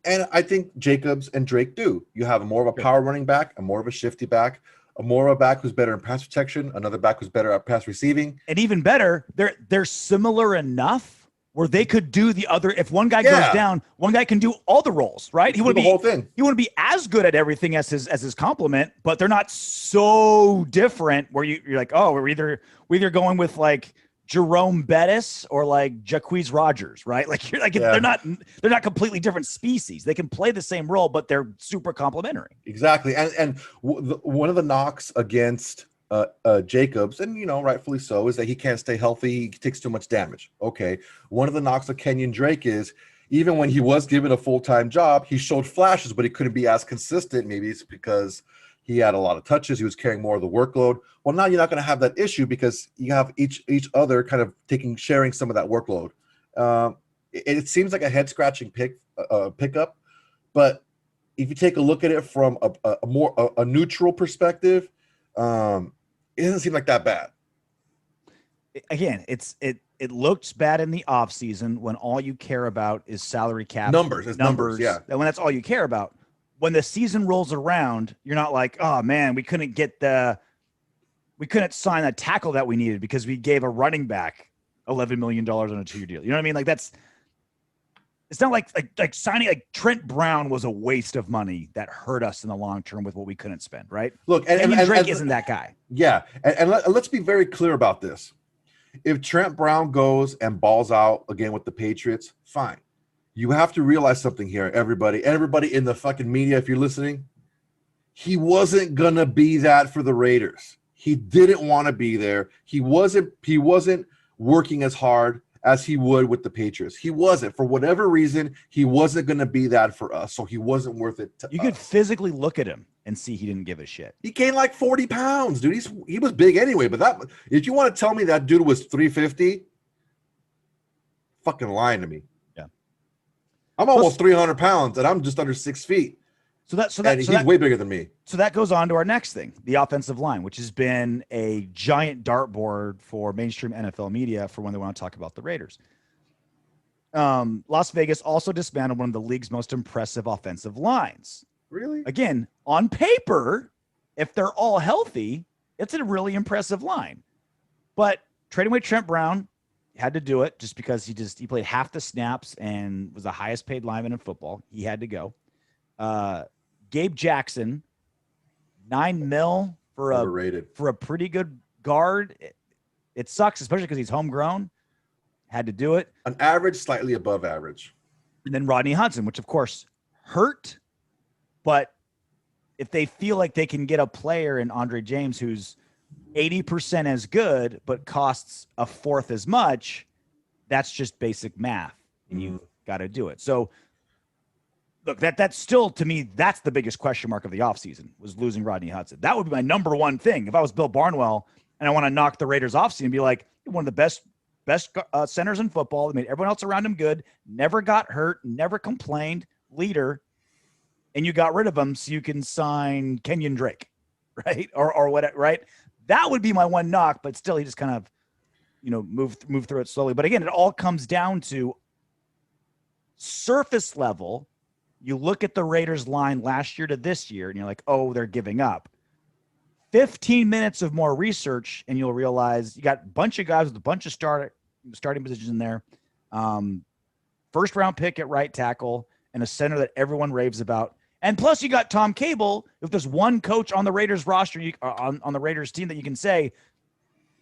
And I think Jacobs and Drake do. You have more of a power running back, a more of a shifty back, a more of a back who's better in pass protection, another back who's better at pass receiving. And even better, they're similar enough where they could do the other. If one guy goes down, one guy can do all the roles, right? He would be the whole thing. He wouldn't be as good at everything as his complement, but they're not so different where you're like, oh, we're either going with like Jerome Bettis or like Jacquizz Rodgers, right? Like they're not completely different species. They can play the same role, but they're super complementary. Exactly. And one of the knocks against Jacobs, and rightfully so, is that he can't stay healthy. He takes too much damage. Okay. One of the knocks of Kenyon Drake is even when he was given a full-time job, he showed flashes, but he couldn't be as consistent. Maybe it's because he had a lot of touches. He was carrying more of the workload. Well, now you're not going to have that issue because you have each other kind of sharing some of that workload. It seems like a head-scratching pickup, but if you take a look at it from a neutral perspective, it doesn't seem like that bad. Again, it looked bad in the offseason when all you care about is salary cap numbers, yeah. And when that's all you care about, when the season rolls around, you're not like, oh man, we couldn't sign a tackle that we needed because we gave a running back $11 million on a 2-year deal. You know what I mean? Like that's It's not like signing like Trent Brown was a waste of money that hurt us in the long term with what we couldn't spend, right? Look, Kenyon Drake isn't that guy. Yeah, let's be very clear about this. If Trent Brown goes and balls out again with the Patriots, fine. You have to realize something here, everybody in the fucking media, if you're listening. He wasn't gonna be that for the Raiders. He didn't want to be there. He wasn't working as hard as he would with the Patriots. He wasn't. For whatever reason, he wasn't going to be that for us. So he wasn't worth it to You us. could physically look at him and see he didn't give a shit. He gained like 40 pounds, dude. He was big anyway. But that, if you want to tell me that dude was 350, fucking lying to me. Yeah. I'm almost 300 pounds and I'm just under 6 feet. He's way bigger than me. So that goes on to our next thing, the offensive line, which has been a giant dartboard for mainstream NFL media for when they want to talk about the Raiders. Las Vegas also dismantled one of the league's most impressive offensive lines. Really? Again, on paper, if they're all healthy, it's a really impressive line. But trading away Trent Brown, had to do it just because he played half the snaps and was the highest paid lineman in football. He had to go. Gabe Jackson, $9 million for a pretty good guard. It sucks, especially because he's homegrown. Had to do it. An average, slightly above average. And then Rodney Hudson, which of course hurt, but if they feel like they can get a player in Andre James who's 80% as good but costs a fourth as much, that's just basic math, and you got to do it. So look, that's still, to me, that's the biggest question mark of the offseason, was losing Rodney Hudson. That would be my number one thing. If I was Bill Barnwell and I want to knock the Raiders off and be like, one of the best centers in football, that made everyone else around him good, never got hurt, never complained, leader, and you got rid of him so you can sign Kenyon Drake, right? Or what, right? That would be my one knock, but still he just kind of, move through it slowly. But again, it all comes down to surface level. You look at the Raiders line last year to this year, and you're like, oh, they're giving up. 15 minutes of more research, and you'll realize you got a bunch of guys with a bunch of starting positions in there. First-round pick at right tackle and a center that everyone raves about. And plus, you got Tom Cable. If there's one coach on the Raiders roster, on the Raiders team that you can say,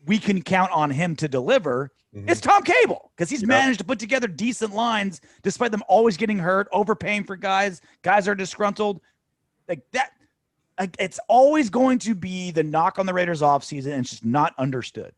we can count on him to deliver, it's Tom Cable, because he's managed to put together decent lines despite them always getting hurt, overpaying for guys. Guys are disgruntled. Like that, it's always going to be the knock on the Raiders offseason, and it's just not understood.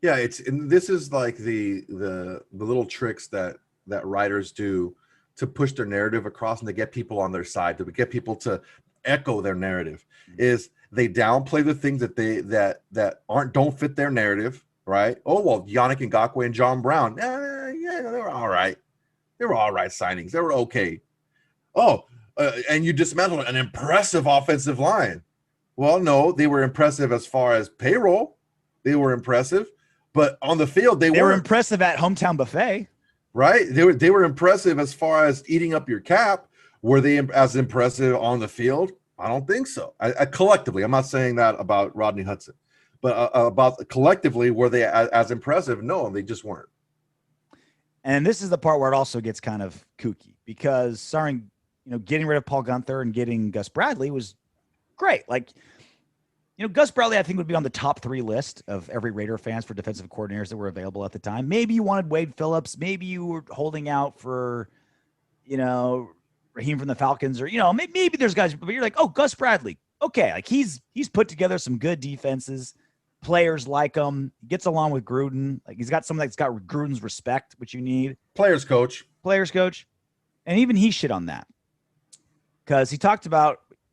Yeah, and this is like the little tricks that writers do to push their narrative across and to get people on their side, to get people to echo their narrative. Is they downplay the things that don't fit their narrative, right? Oh, well, Yannick Ngakoue and John Brown, yeah, they were all right. They were all right signings. They were okay. Oh, and you dismantled an impressive offensive line. Well, no, they were impressive as far as payroll. They were impressive, but on the field, they were impressive at Hometown Buffet. Right? They were impressive as far as eating up your cap. Were they as impressive on the field? I don't think so. I collectively, I'm not saying that about Rodney Hudson, but about collectively, were they as impressive? No, they just weren't. And this is the part where it also gets kind of kooky, because getting rid of Paul Guenther and getting Gus Bradley was great. Like, Gus Bradley, I think, would be on the top 3 list of every Raider fans for defensive coordinators that were available at the time. Maybe you wanted Wade Phillips. Maybe you were holding out for, Raheem from the Falcons, or, maybe there's guys, but you're like, oh, Gus Bradley. Okay. Like he's put together some good defenses. Players like him. He gets along with Gruden. Like he's got someone that's got Gruden's respect, which you need. Players coach. And even he shit on that. Because he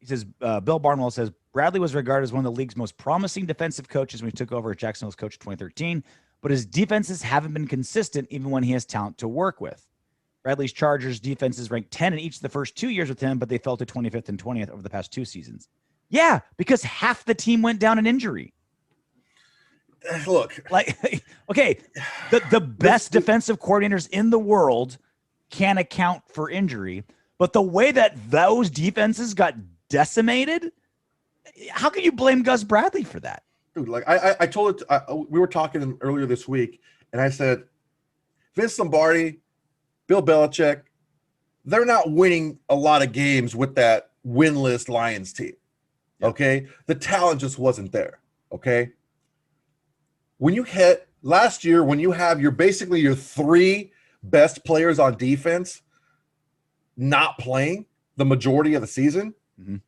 says, Bill Barnwell says, Bradley was regarded as one of the league's most promising defensive coaches when he took over as Jacksonville's coach in 2013, but his defenses haven't been consistent even when he has talent to work with. Bradley's Chargers defenses ranked 10 in each of the first 2 years with him, but they fell to 25th and 20th over the past 2 seasons. Yeah, because half the team went down in injury. Look. Okay, the best defensive coordinators in the world can't account for injury, but the way that those defenses got decimated, how can you blame Gus Bradley for that? Dude, like I told it, we were talking earlier this week, and I said, Vince Lombardi, Bill Belichick, they're not winning a lot of games with that winless Lions team. Okay. The talent just wasn't there. Okay. When you hit last year, when you have basically your three best players on defense not playing the majority of the season,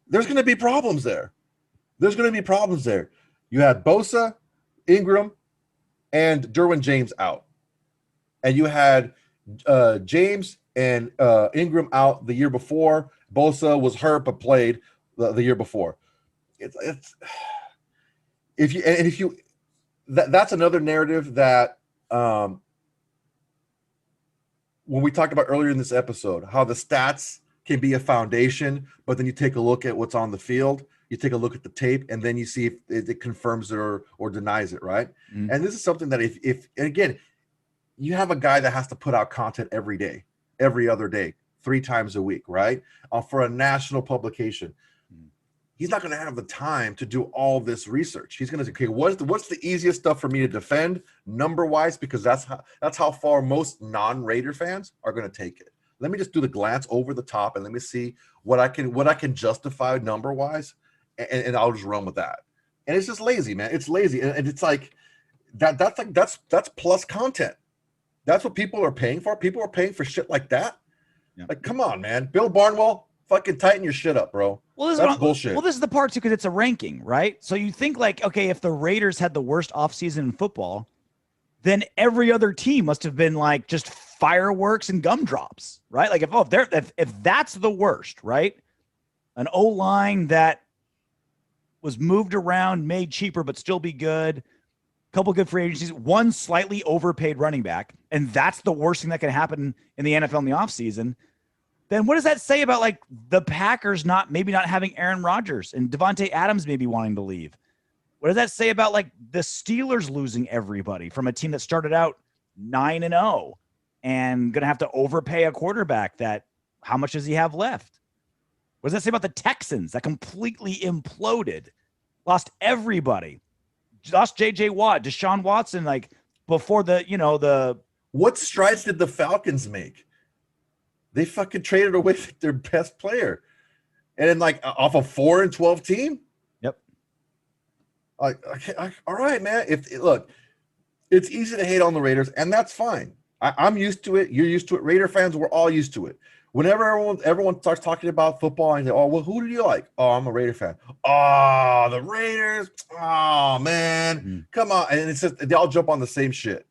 there's going to be problems there. You had Bosa, Ingram, and Derwin James out. And you had James and Ingram out the year before. Bosa was hurt but played the year before. That's another narrative that when we talked about earlier in this episode, how the stats can be a foundation, but then you take a look at what's on the field, you take a look at the tape, and then you see if it confirms it or denies it, right? And this is something that if again, you have a guy that has to put out content every day, every other day, 3 times a week, right? For a national publication. He's not going to have the time to do all this research. He's going to say, okay, what's the easiest stuff for me to defend number-wise? Because that's how far most non-Raider fans are going to take it. Let me just do the glance over the top and let me see what I can justify number-wise, and I'll just run with that. And it's just lazy, man. It's lazy, and it's like that's plus content. That's what people are paying for. People are paying for shit like that. Yeah. Like, come on, man. Bill Barnwell, fucking tighten your shit up, bro. Well, that's bullshit. Well, this is the part too, because it's a ranking, right? So you think like, okay, if the Raiders had the worst offseason in football, then every other team must have been like just fireworks and gumdrops, right? Like if that's the worst, right? An O-line that was moved around, made cheaper, but still be good. Couple good free agencies, one slightly overpaid running back, and that's the worst thing that can happen in the NFL in the offseason. Then what does that say about like the Packers maybe not having Aaron Rodgers and Devontae Adams maybe wanting to leave? What does that say about like the Steelers losing everybody from a team that started out 9-0 and going to have to overpay a quarterback that how much does he have left? What does that say about the Texans that completely imploded, lost everybody, lost J.J. Watt, Deshaun Watson, like before the what strides did the Falcons make? They fucking traded away their best player, and then like off a 4-12 team. Yep. All right, man. Look, it's easy to hate on the Raiders, and that's fine. I'm used to it. You're used to it. Raider fans, we're all used to it. Whenever everyone starts talking about football, and they say, "Oh, well, who do you like?" "Oh, I'm a Raider fan." "Oh, the Raiders. Oh, man, come on!" And it's just they all jump on the same shit.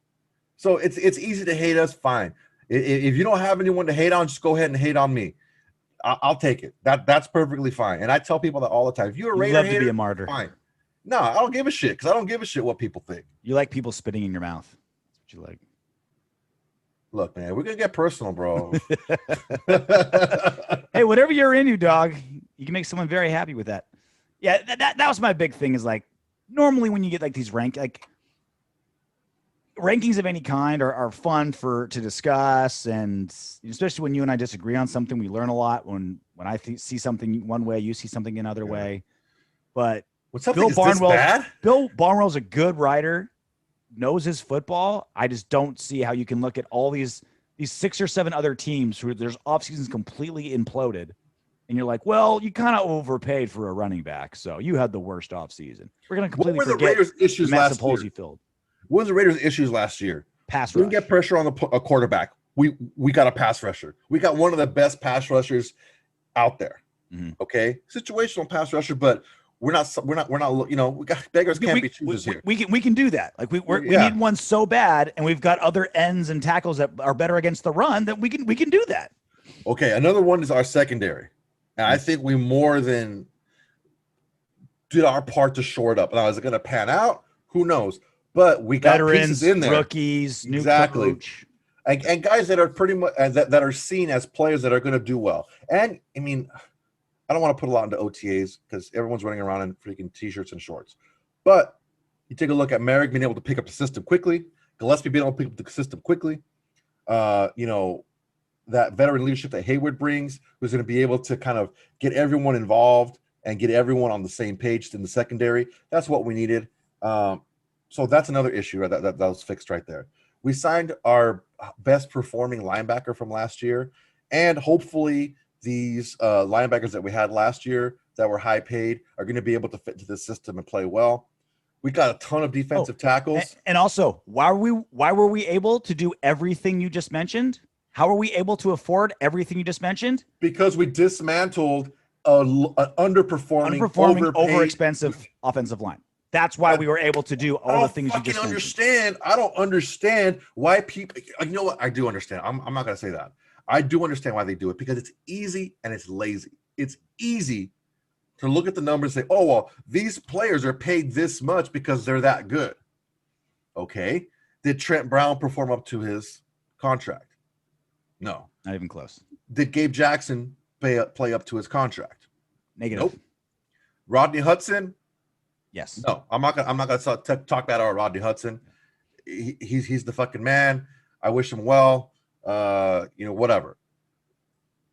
So it's easy to hate us. Fine. If you don't have anyone to hate on, just go ahead and hate on me. I'll take it. That's perfectly fine. And I tell people that all the time. If you're a Raider hater, to be a martyr. Fine. No, I don't give a shit because I don't give a shit what people think. You like people spitting in your mouth. That's what you like. Look, man, we're gonna get personal, bro. Hey, whatever you're into, dog, you can make someone very happy with that. Yeah, that was my big thing. Is like normally when you get like these rankings of any kind are fun to discuss, and especially when you and I disagree on something, we learn a lot. When I see something one way, you see something another way. But Bill Barnwell's a good writer, knows his football. I just don't see how you can look at all these 6 or 7 other teams who their off seasons completely imploded, and you're like, well, you kind of overpaid for a running back, so you had the worst off season. We're gonna completely forget the Raiders' issues last year. Filled. What was the Raiders' issues last year? Pass rush. We didn't get pressure on a quarterback. We got a pass rusher. We got one of the best pass rushers out there. Okay, situational pass rusher, but we're not. We got beggars can't be choosers here. We can do that. Like we need one so bad, and we've got other ends and tackles that are better against the run that we can do that. Okay, another one is our secondary, and I think we more than did our part to shore it up. Now, is it going to pan out? Who knows? But we got veterans, pieces in there, rookies, new coach, and guys that are pretty much that are seen as players that are going to do well. And I mean, I don't want to put a lot into OTAs because everyone's running around in freaking t-shirts and shorts. But you take a look at Merrick being able to pick up the system quickly, Gillespie being able to pick up the system quickly. That veteran leadership that Hayward brings, who's going to be able to kind of get everyone involved and get everyone on the same page in the secondary. That's what we needed. So that's another issue that was fixed right there. We signed our best performing linebacker from last year, And hopefully these linebackers that we had last year that were high paid are going to be able to fit into this system and play well. We got a ton of defensive tackles. And also, why were we able to do everything you just mentioned? How are we able to afford everything you just mentioned? Because we dismantled an underperforming overexpensive offensive line. That's why we were able to do all the things you just mentioned. I don't understand why people. You know what? I do understand. I'm not going to say that. I do understand why they do it, because it's easy and it's lazy. It's easy to look at the numbers and say, oh, well, these players are paid this much because they're that good. Okay. Did Trent Brown perform up to his contract? No. Not even close. Did Gabe Jackson play up to his contract? Negative. Nope. Rodney Hudson? Yes. No, I'm not gonna talk bad about Rodney Hudson. He's the fucking man. I wish him well. Whatever.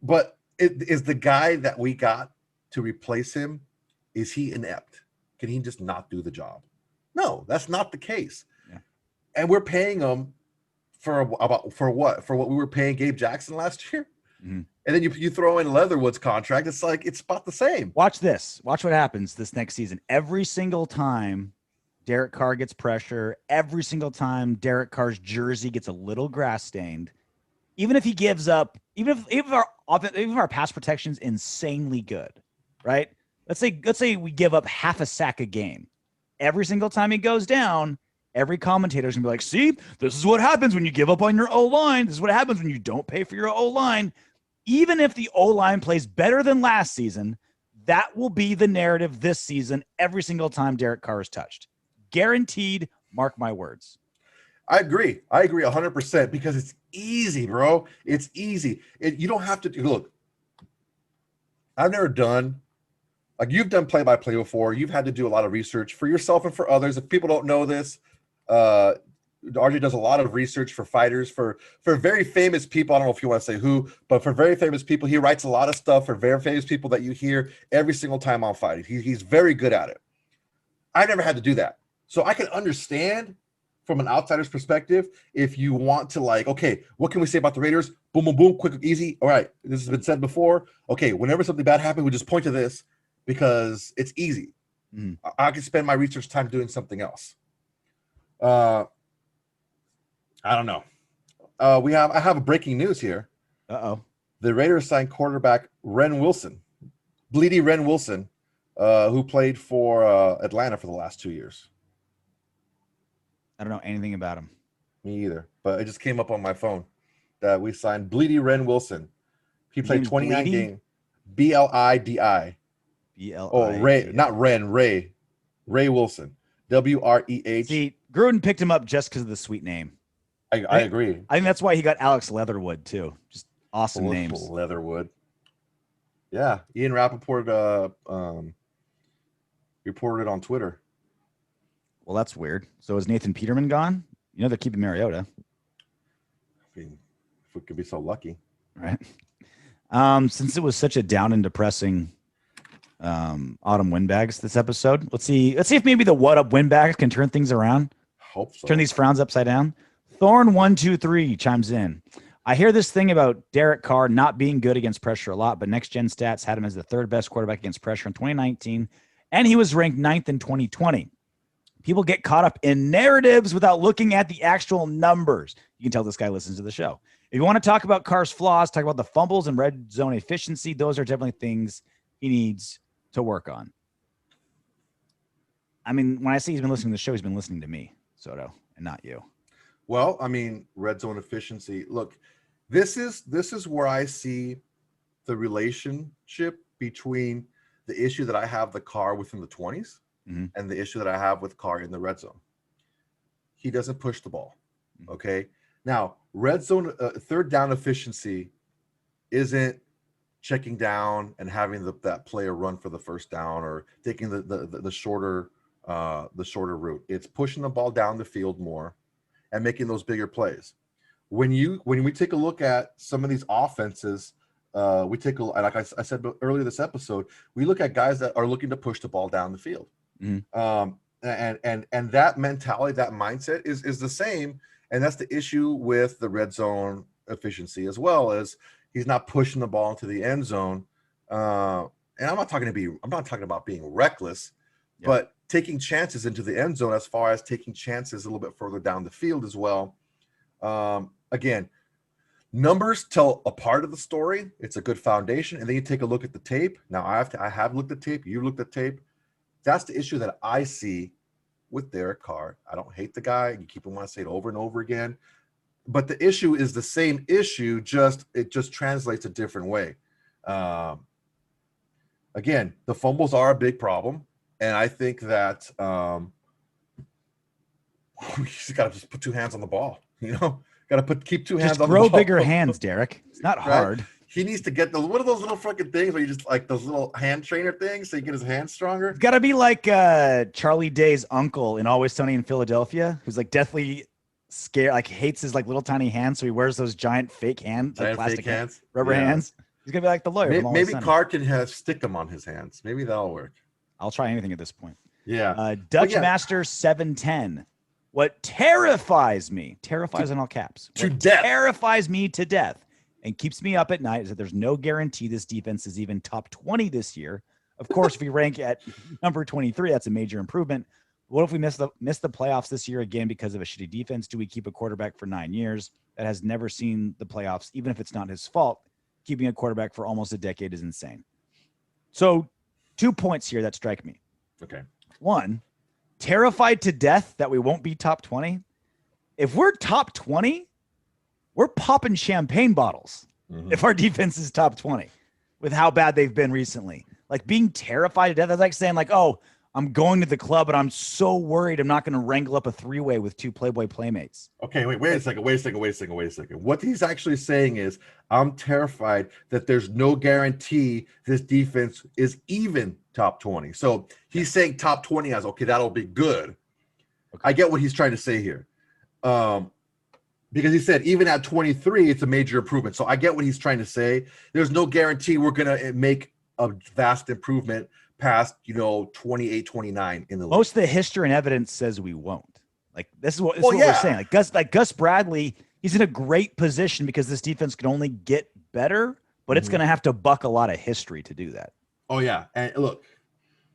But is the guy that we got to replace him, is he inept? Can he just not do the job? No, that's not the case. Yeah. And we're paying him for what we were paying Gabe Jackson last year. Mm-hmm. And then you throw in Leatherwood's contract. It's like, it's about the same. Watch this. Watch what happens this next season. Every single time Derek Carr gets pressure, every single time Derek Carr's jersey gets a little grass stained, even if he gives up, even if our pass protection's insanely good, right? Let's say we give up half a sack a game. Every single time he goes down, every commentator's gonna be like, see, this is what happens when you give up on your O-line. This is what happens when you don't pay for your O-line. Even if the O-line plays better than last season, that will be the narrative this season every single time Derek Carr is touched. Guaranteed, mark my words. I agree 100%, because it's easy, bro. It's easy. You don't have to look. I've never done, like, you've done play-by-play before. You've had to do a lot of research for yourself and for others. If people don't know this, RJ does a lot of research for fighters, for very famous people. I don't know if you want to say who, but for very famous people, he writes a lot of stuff for very famous people that you hear every single time on fighting. He's very good at it. I never had to do that. So I can understand from an outsider's perspective, if you want to, like, okay, what can we say about the Raiders? Boom, boom, boom, quick, easy. All right, this has been said before. Okay, whenever something bad happens, we just point to this because it's easy. Mm. I can spend my research time doing something else. I don't know. I have a breaking news here. Uh-oh. The Raiders signed quarterback Ren Wilson, Bleedy Ren Wilson, who played for Atlanta for the last 2 years. I don't know anything about him. Me either, but it just came up on my phone that we signed Bleedy Ren Wilson. He played 29 games. Blidi. Blidi. Oh, Ray, not Ren. Ray Wilson. WREH. See, Gruden picked him up just because of the sweet name. I agree. I think that's why he got Alex Leatherwood too. Just awesome names. Leatherwood. Yeah, Ian Rappaport reported it on Twitter. Well, that's weird. So is Nathan Peterman gone? You know they're keeping Mariota. I mean, if we could be so lucky, right? Since it was such a down and depressing autumn windbags this episode, let's see if maybe the what up windbags can turn things around. Hope so. Turn these frowns upside down. Thorn123 chimes in. I hear this thing about Derek Carr not being good against pressure a lot, but Next Gen Stats had him as the third best quarterback against pressure in 2019, and he was ranked 9th in 2020. People get caught up in narratives without looking at the actual numbers. You can tell this guy listens to the show. If you want to talk about Carr's flaws, talk about the fumbles and red zone efficiency, those are definitely things he needs to work on. I mean, when I say he's been listening to the show, he's been listening to me, Soto, and not you. Well, I mean, red zone efficiency. Look, this is where I see the relationship between the issue that I have the Carr within the 20s and the issue that I have with Carr in the red zone. He doesn't push the ball. Okay. Now, red zone third down efficiency isn't checking down and having that player run for the first down or taking the shorter route. It's pushing the ball down the field more and making those bigger plays. When we take a look at some of these offenses, like I said earlier this episode, we look at guys that are looking to push the ball down the field. And that mentality, that mindset is the same. And that's the issue with the red zone efficiency as well. As He's not pushing the ball into the end zone. And I'm not talking about being reckless, but taking chances into the end zone as far as taking chances a little bit further down the field as well. Again, numbers tell a part of the story. It's a good foundation. And then you take a look at the tape. Now I have looked at tape. You looked at tape. That's the issue that I see with Derek Carr. I don't hate the guy. You keep want to say it over and over again. But the issue is the same issue, it just translates a different way. Again, the fumbles are a big problem. And I think that we just got to just put two hands on the ball, Got to keep two hands on the ball. Just grow bigger hands, Derek. It's not hard. Right? He needs to get one of those little fucking things where you just like those little hand trainer things so you get his hands stronger. It's got to be like Charlie Day's uncle in Always Sunny in Philadelphia, who's like deathly scared, like hates his like little tiny hands, so he wears those giant fake hands, like plastic hands, rubber hands. He's gonna be like the lawyer. Maybe Carr can have stick them on his hands. Maybe that'll work. I'll try anything at this point. Yeah. Dutch Master 710. What terrifies me, in all caps, terrifies me to death and keeps me up at night is that there's no guarantee this defense is even top 20 this year. Of course, if we rank at number 23, that's a major improvement. What if we miss the playoffs this year again because of a shitty defense? Do we keep a quarterback for 9 years that has never seen the playoffs, even if it's not his fault? Keeping a quarterback for almost a decade is insane. So 2 points here that strike me. Okay. One, terrified to death that we won't be top 20. If we're top 20, we're popping champagne bottles if our defense is top 20 with how bad they've been recently. Like being terrified to death, that's like saying like, oh, I'm going to the club, but I'm so worried I'm not going to wrangle up a three-way with two Playboy playmates. Okay, wait a second. What he's actually saying is, I'm terrified that there's no guarantee this defense is even top 20. So he's saying top 20 as, okay, that'll be good. Okay. I get what he's trying to say here. Because he said even at 23, it's a major improvement. So I get what he's trying to say. There's no guarantee we're going to make a vast improvement past 28, 29 in the league. Most of the history and evidence says we won't. Like this is what we're saying. Like Gus Bradley, he's in a great position because this defense can only get better, but it's going to have to buck a lot of history to do that. Oh yeah, and look,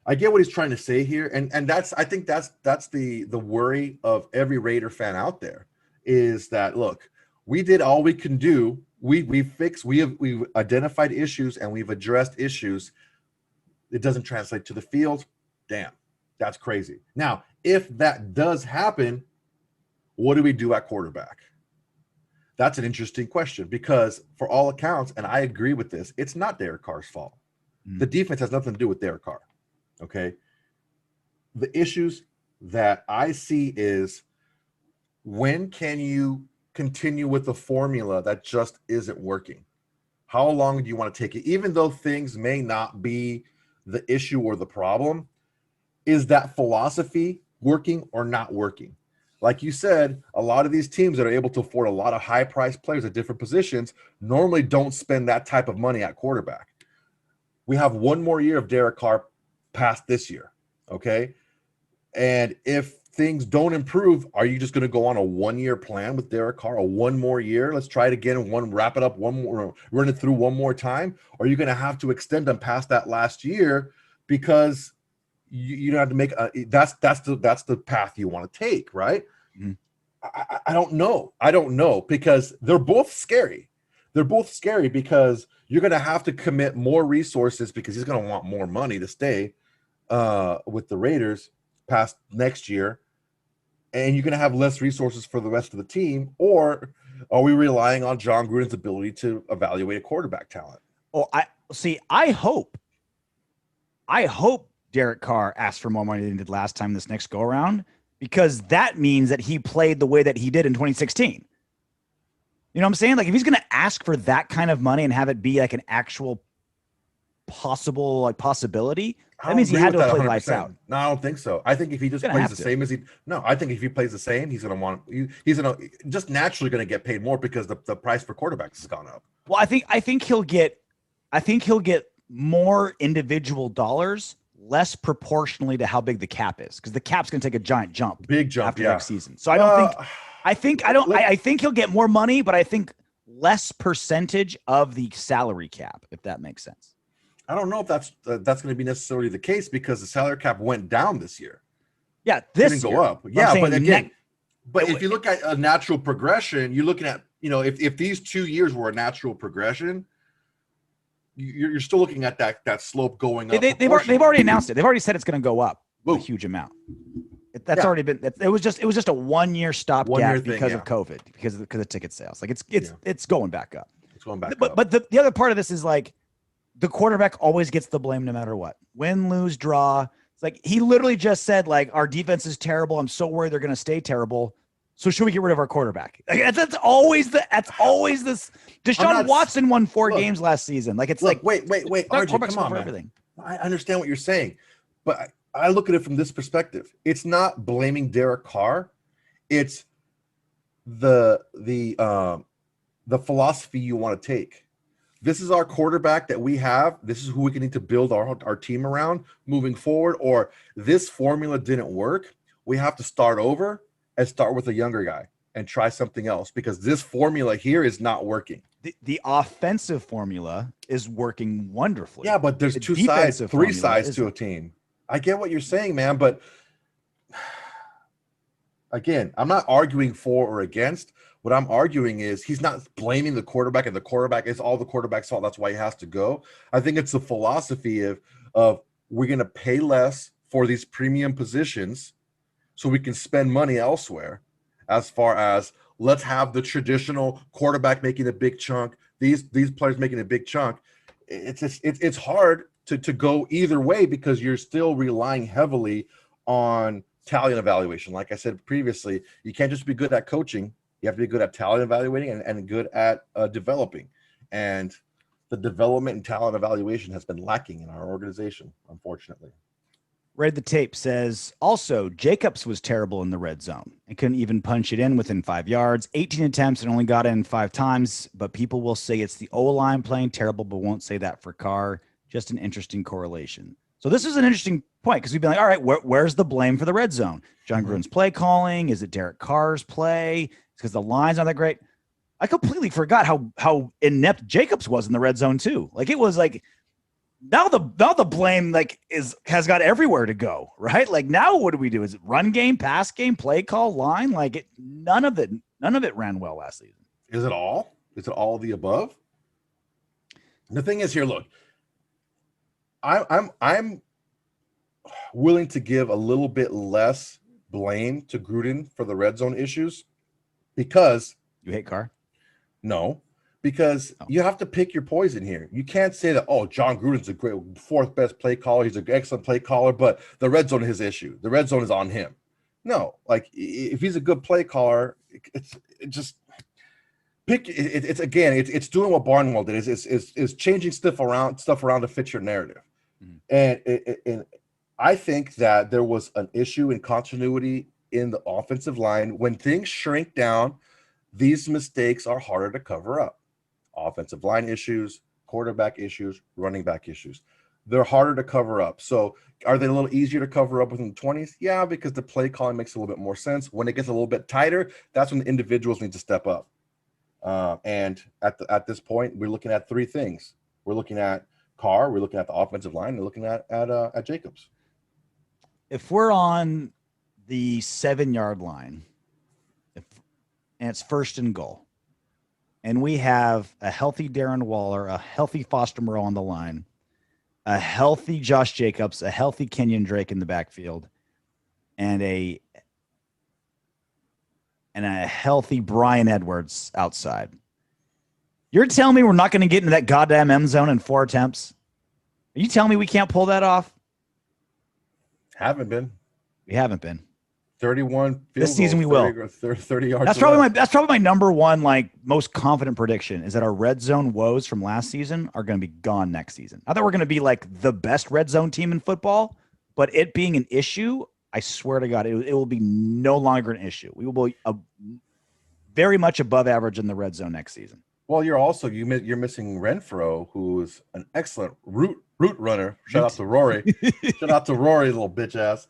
I get what he's trying to say here, and I think that's the worry of every Raider fan out there is that look, we did all we can do. We've identified issues and we've addressed issues. It doesn't translate to the field. Damn, that's crazy. Now, if that does happen, what do we do at quarterback? That's an interesting question because for all accounts, and I agree with this, it's not Derek Carr's fault. The defense has nothing to do with Derek Carr. Okay. The issues that I see is when can you continue with the formula that just isn't working? How long do you want to take it? Even though things may not be the issue or the problem, is that philosophy working or not working? Like you said, a lot of these teams that are able to afford a lot of high-priced players at different positions normally don't spend that type of money at quarterback. We have one more year of Derek Carr past this year, okay? And if things don't improve, are you just going to go on a one-year plan with Derek Carr, a one more year? Let's try it again, wrap it up one more, run it through one more time? Or are you going to have to extend them past that last year because you don't have to make that's the path you want to take, right? I don't know because they're both scary. They're both scary because you're going to have to commit more resources because he's going to want more money to stay with the Raiders past next year. And you're going to have less resources for the rest of the team. Or are we relying on Jon Gruden's ability to evaluate a quarterback talent? Oh, I hope Derek Carr asked for more money than he did last time this next go around, because that means that he played the way that he did in 2016. You know what I'm saying? Like if he's going to ask for that kind of money and have it be like an actual possibility, that means he had to play lights out. No, I don't think so. I think if he just plays the same I think if he plays the same, he's going to just naturally going to get paid more because the price for quarterbacks has gone up. Well, I think he'll get more individual dollars, less proportionally to how big the cap is, because the cap's going to take a giant jump, big jump after next season. So I think he'll get more money, but I think less percentage of the salary cap, if that makes sense. I don't know if that's going to be necessarily the case because the salary cap went down this year. Yeah, this didn't year. go up. Yeah, but again, if you look at a natural progression, you're looking at, if these 2 years were a natural progression, you're still looking at that slope going up. They've already announced it. They've already said it's going to go up a huge amount. That's already been. It was just a 1 year stopgap because of COVID, because of ticket sales. Like it's going back up. It's going back up. But the other part of this is like the quarterback always gets the blame no matter what. Win, lose, draw. It's like he literally just said, like, our defense is terrible. I'm so worried they're going to stay terrible. So should we get rid of our quarterback? Like, that's always this. Deshaun Watson won 4 games last season. Like, it's wait, RJ, come on, man. Everything. I understand what you're saying, but I look at it from this perspective. It's not blaming Derek Carr. It's the philosophy you want to take. This is our quarterback that we have. This is who we need to build our team around moving forward. Or this formula didn't work. We have to start over and start with a younger guy and try something else because this formula here is not working. The offensive formula is working wonderfully. Yeah, but there's 2 sides, 3 sides to a team. I get what you're saying, man, but again, I'm not arguing for or against. What I'm arguing is he's not blaming the quarterback, and the quarterback is all the quarterback's fault. That's why he has to go. I think it's the philosophy of we're going to pay less for these premium positions so we can spend money elsewhere, as far as let's have the traditional quarterback making a big chunk, these players making a big chunk. It's hard to go either way because you're still relying heavily on talent evaluation. Like I said previously, you can't just be good at coaching. You have to be good at talent evaluating and good at developing. And the development and talent evaluation has been lacking in our organization, unfortunately. Read the Tape says, also, Jacobs was terrible in the red zone and couldn't even punch it in within 5 yards. 18 attempts and only got in 5 times, but people will say it's the O-line playing terrible, but won't say that for Carr. Just an interesting correlation. So this is an interesting point because we've been like, all right, where's the blame for the red zone? Jon Gruden's play calling? Is it Derek Carr's play? It's because the line's not that great. I completely forgot how inept Jacobs was in the red zone too. Like it was like now the blame like has got everywhere to go, right? Like now what do we do? Is it run game, pass game, play call, line? Like none of it ran well last season. Is it all? Is it all of the above? The thing is here, look, I'm willing to give a little bit less blame to Gruden for the red zone issues because you hate Carr. No, because you have to pick your poison here. You can't say that, Jon Gruden's a great 4th best play caller. He's an excellent play caller, but the red zone is his issue. The red zone is on him. No, like if he's a good play caller, it's doing what Barnwell did. Is changing stuff around to fit your narrative. Mm-hmm. And I think that there was an issue in continuity in the offensive line. When things shrink down, these mistakes are harder to cover up. Offensive line issues, quarterback issues, running back issues. They're harder to cover up. So are they a little easier to cover up within the 20s? Yeah, because the play calling makes a little bit more sense. When it gets a little bit tighter, that's when the individuals need to step up. And at this point, we're looking at 3 things. We're looking at Carr, we're looking at the offensive line, and we're looking at Jacobs. If we're on the 7-yard line, and it's 1st and goal, and we have a healthy Darren Waller, a healthy Foster Moreau on the line, a healthy Josh Jacobs, a healthy Kenyon Drake in the backfield, and a healthy Brian Edwards outside. You're telling me we're not going to get into that goddamn end zone in 4 attempts? Are you telling me we can't pull that off? Haven't been. We haven't been. 31 this season we will. 30 yards. That's probably my number one most confident prediction is that our red zone woes from last season are going to be gone next season. Not that we're going to be like the best red zone team in football, but it being an issue, I swear to God, it will be no longer an issue. We will be very much above average in the red zone next season. Well, you're missing Renfro, who's an excellent route runner. Shout out to Rory. Shout out to Rory, little bitch ass.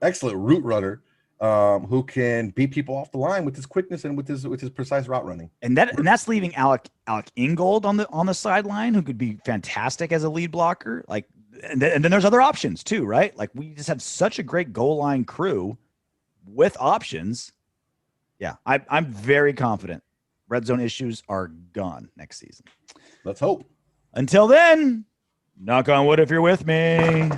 Excellent route runner. who can beat people off the line with his quickness and with his precise route running. And that's leaving Alec Ingold on the sideline, who could be fantastic as a lead blocker. Like, and then there's other options too, right? Like, we just have such a great goal line crew with options. Yeah, I'm very confident red zone issues are gone next season. Let's hope. Until then, knock on wood if you're with me.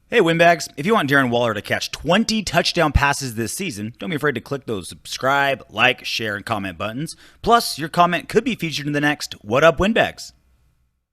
Hey, Windbags, if you want Darren Waller to catch 20 touchdown passes this season, don't be afraid to click those subscribe, like, share, and comment buttons. Plus, your comment could be featured in the next What Up, Windbags?